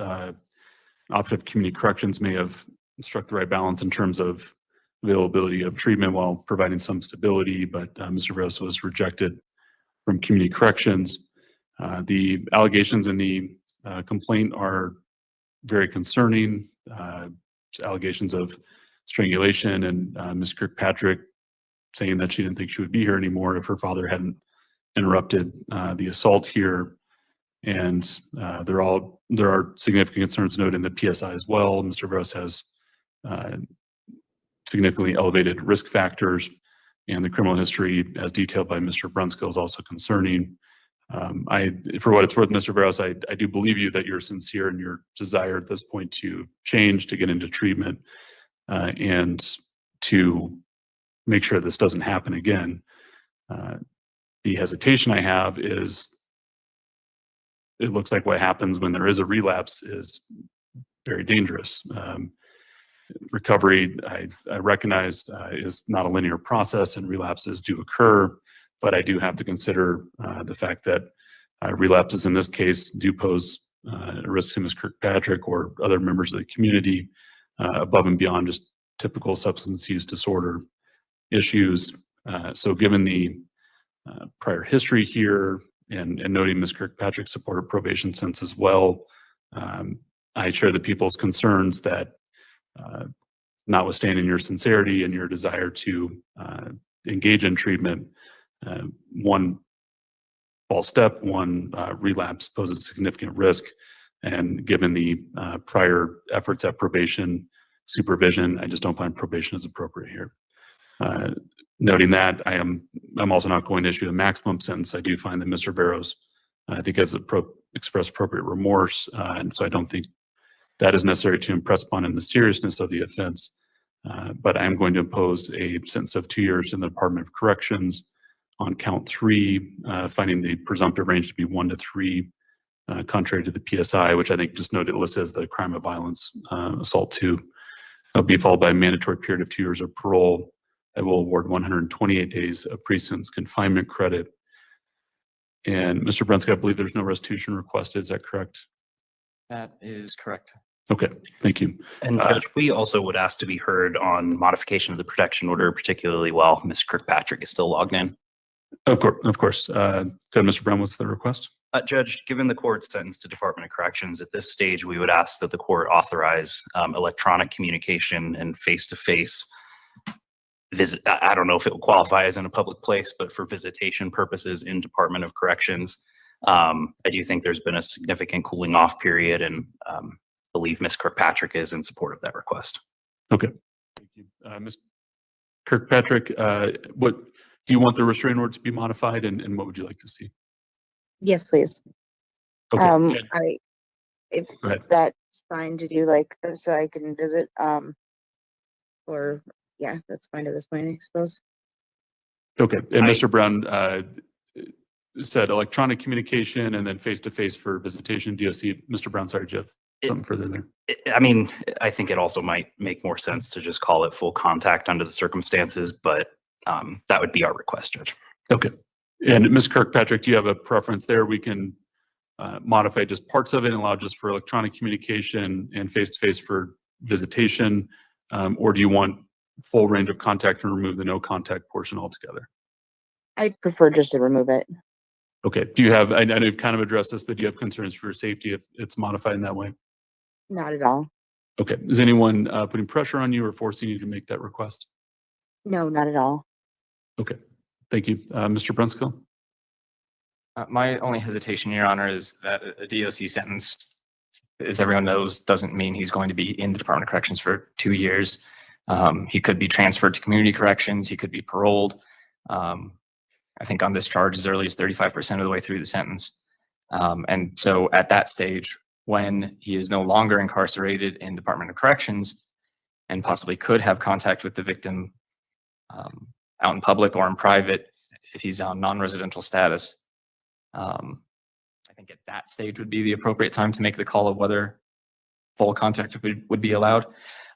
S22: Office of Community Corrections may have struck the right balance in terms of availability of treatment while providing some stability, but Mr. Veros was rejected from Community Corrections. The allegations in the complaint are very concerning. Allegations of strangulation and Ms. Kirkpatrick saying that she didn't think she would be here anymore if her father hadn't interrupted the assault here. And there are significant concerns noted in the PSI as well. Mr. Veros has significantly elevated risk factors, and the criminal history as detailed by Mr. Brunskill is also concerning. For what it's worth, Mr. Veros, I do believe you that you're sincere in your desire at this point to change, to get into treatment, and to make sure this doesn't happen again. The hesitation I have is it looks like what happens when there is a relapse is very dangerous. Recovery, I recognize, is not a linear process and relapses do occur, but I do have to consider the fact that relapses in this case do pose a risk to Ms. Kirkpatrick or other members of the community above and beyond just typical substance use disorder issues. So given the prior history here and noting Ms. Kirkpatrick's supported probation since as well, I share the people's concerns that notwithstanding your sincerity and your desire to engage in treatment, one false step, one relapse poses significant risk. And given the prior efforts at probation supervision, I just don't find probation is appropriate here. Noting that, I'm also not going to issue a maximum sentence. I do find that Mr. Veros, I think, has expressed appropriate remorse, and so I don't think that is necessary to impress upon him the seriousness of the offense. But I am going to impose a sentence of 2 years in the Department of Corrections on count 3, finding the presumptive range to be 1 to 3, contrary to the PSI, which I think just noted listed as the crime of violence, assault 2. That'll be followed by a mandatory period of 2 years of parole. I will award 128 days of pre-sentence confinement credit. And Mr. Brunskill, I believe there's no restitution requested. Is that correct?
S21: That is correct.
S22: Okay, thank you.
S21: And Judge, we also would ask to be heard on modification of the protection order, particularly while Ms. Kirkpatrick is still logged in.
S22: Of course. Go ahead, Mr. Brown, what's the request?
S21: Judge, given the court's sentence to Department of Corrections, at this stage, we would ask that the court authorize electronic communication and face-to-face visit. I don't know if it will qualify as in a public place, but for visitation purposes in Department of Corrections, I do think there's been a significant cooling off period, and believe Ms. Kirkpatrick is in support of that request.
S22: Okay, thank you. Ms. Kirkpatrick, what do you want the restraining order to be modified, and what would you like to see?
S2: Yes, please.
S22: Okay.
S2: If that's fine to do, like, so I can visit, or yeah, that's fine at this point, I suppose.
S22: Okay, and Mr. Brown said electronic communication and then face-to-face for visitation. DOC, Mr. Brown, sorry, Jeff, something further there.
S21: I mean, I think it also might make more sense to just call it full contact under the circumstances, but that would be our request, Judge.
S22: Okay. And Ms. Kirkpatrick, do you have a preference there? We can modify just parts of it and allow just for electronic communication and face-to-face for visitation, or do you want full range of contact and remove the no contact portion altogether?
S2: I prefer just to remove it.
S22: Okay. Do you have, I know you've kind of addressed this, but do you have concerns for your safety if it's modified in that way?
S2: Not at all.
S22: Okay. Is anyone putting pressure on you or forcing you to make that request?
S2: No, not at all.
S22: Okay. Thank you. Mr. Brunskill?
S5: My only hesitation, Your Honor, is that a DOC sentence, as everyone knows, doesn't mean he's going to be in the Department of Corrections for 2 years. He could be transferred to community corrections. He could be paroled. I think on this charge as early as 35% of the way through the sentence. And so at that stage, when he is no longer incarcerated in Department of Corrections and possibly could have contact with the victim out in public or in private, if he's on non-residential status, I think at that stage would be the appropriate time to make the call of whether full contact would be allowed.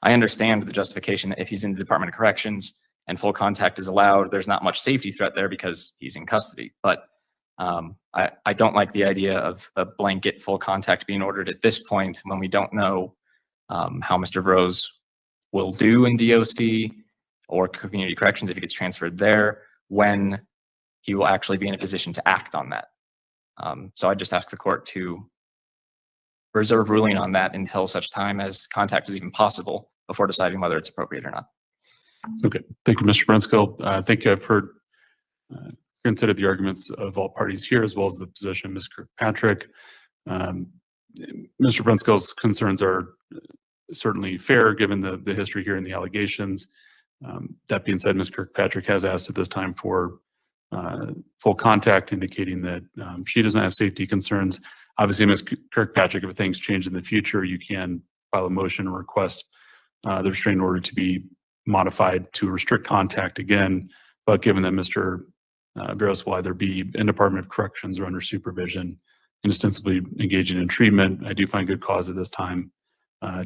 S5: I understand the justification that if he's in the Department of Corrections and full contact is allowed, there's not much safety threat there because he's in custody. But I don't like the idea of a blanket full contact being ordered at this point when we don't know how Mr. Rose will do in DOC or community corrections if he gets transferred there, when he will actually be in a position to act on that. So I just ask the court to reserve ruling on that until such time as contact is even possible before deciding whether it's appropriate or not.
S22: Okay. Thank you, Mr. Brunskill. I think I've heard, considered the arguments of all parties here, as well as the position of Ms. Kirkpatrick. Mr. Brunskill's concerns are certainly fair, given the history here and the allegations. That being said, Ms. Kirkpatrick has asked at this time for full contact, indicating that she does not have safety concerns. Obviously, Ms. Kirkpatrick, if things change in the future, you can file a motion or request the restraining order to be modified to restrict contact again. But given that Mr. Veros will either be in Department of Corrections or under supervision and ostensibly engaging in treatment, I do find good cause at this time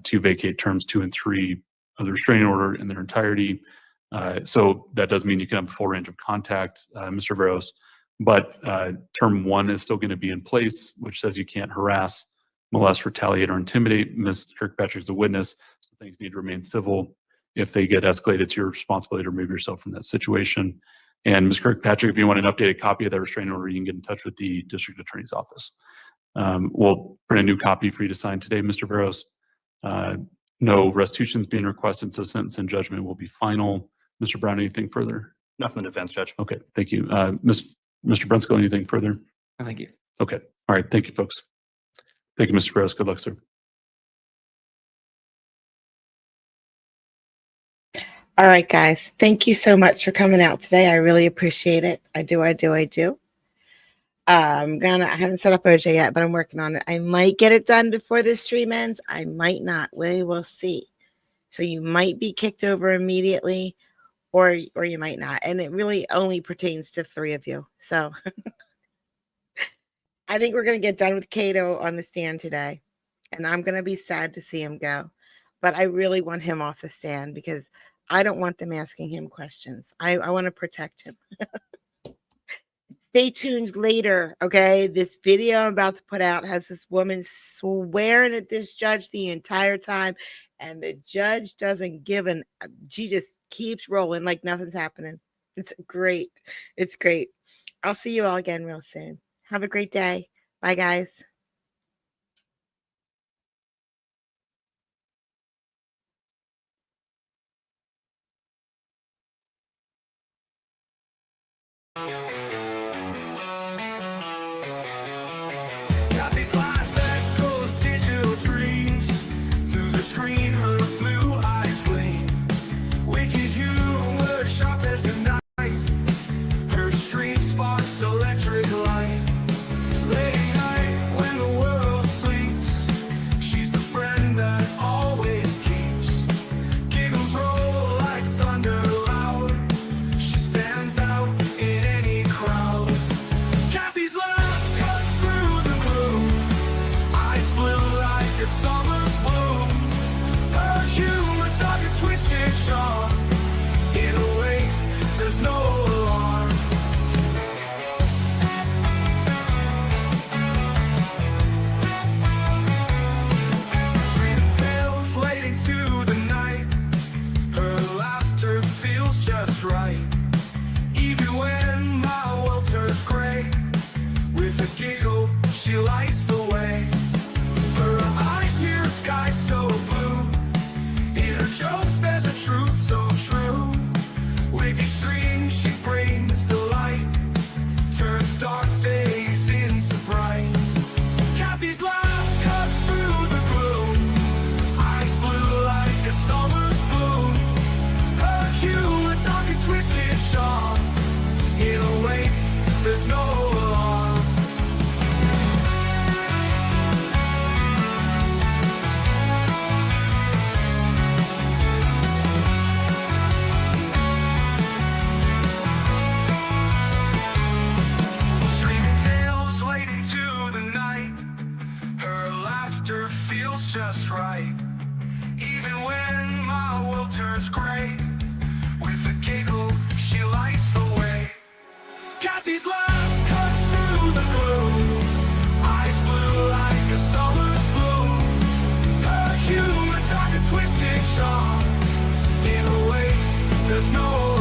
S22: to vacate terms 2 and 3 of the restraining order in their entirety. So that does mean you can have a full range of contact, Mr. Veros, but term 1 is still going to be in place, which says you can't harass, molest, retaliate, or intimidate. Ms. Kirkpatrick is a witness, so things need to remain civil. If they get escalated, it's your responsibility to remove yourself from that situation. And Ms. Kirkpatrick, if you want an updated copy of that restraining order, you can get in touch with the district attorney's office. We'll print a new copy for you to sign today, Mr. Veros. No restitutions being requested, so sentence and judgment will be final. Mr. Brown, anything further?
S21: Nothing in defense, Judge.
S22: Okay, thank you. Mr. Brunskill, anything further?
S5: Thank you.
S22: Okay, all right, thank you, folks. Thank you, Mr. Veros. Good luck, sir.
S1: All right, guys. Thank you so much for coming out today. I really appreciate it. I do. I haven't set up OJ yet, but I'm working on it. I might get it done before this stream ends. I might not. We will see. So you might be kicked over immediately, or you might not. And it really only pertains to 3 of you. So I think we're going to get done with Cato on the stand today. And I'm going to be sad to see him go. But I really want him off the stand because I don't want them asking him questions. I want to protect him. Stay tuned later, okay? This video I'm about to put out has this woman swearing at this judge the entire time, and the judge doesn't give she just keeps rolling like nothing's happening. It's great. It's great. I'll see you all again real soon. Have a great day. Bye, guys.
S3: Got these lights that goes digital dreams through the screen. Her blue eyes gleam. Wicked humor, sharp as a knife. Her stream sparks electric light. Late night when feels just right. Even when my world turns gray, with a giggle she lights the way. Her eyes near a sky so blue, in her jokes there's a truth so true. With each stream she brings the light, turns dark days into bright. Kathy's laugh cuts through the gloom, eyes blue like a summer's bloom. Her humor dark and twisted sharp, in a way there's no alarm. Streaming tales late into the night, her laughter feels just right. Even when my world turns gray, with a giggle she lights the way. Kathy's laugh cuts through the gloom, eyes blue like a summer's bloom. Her humor dark and twisted sharp, in a way there's no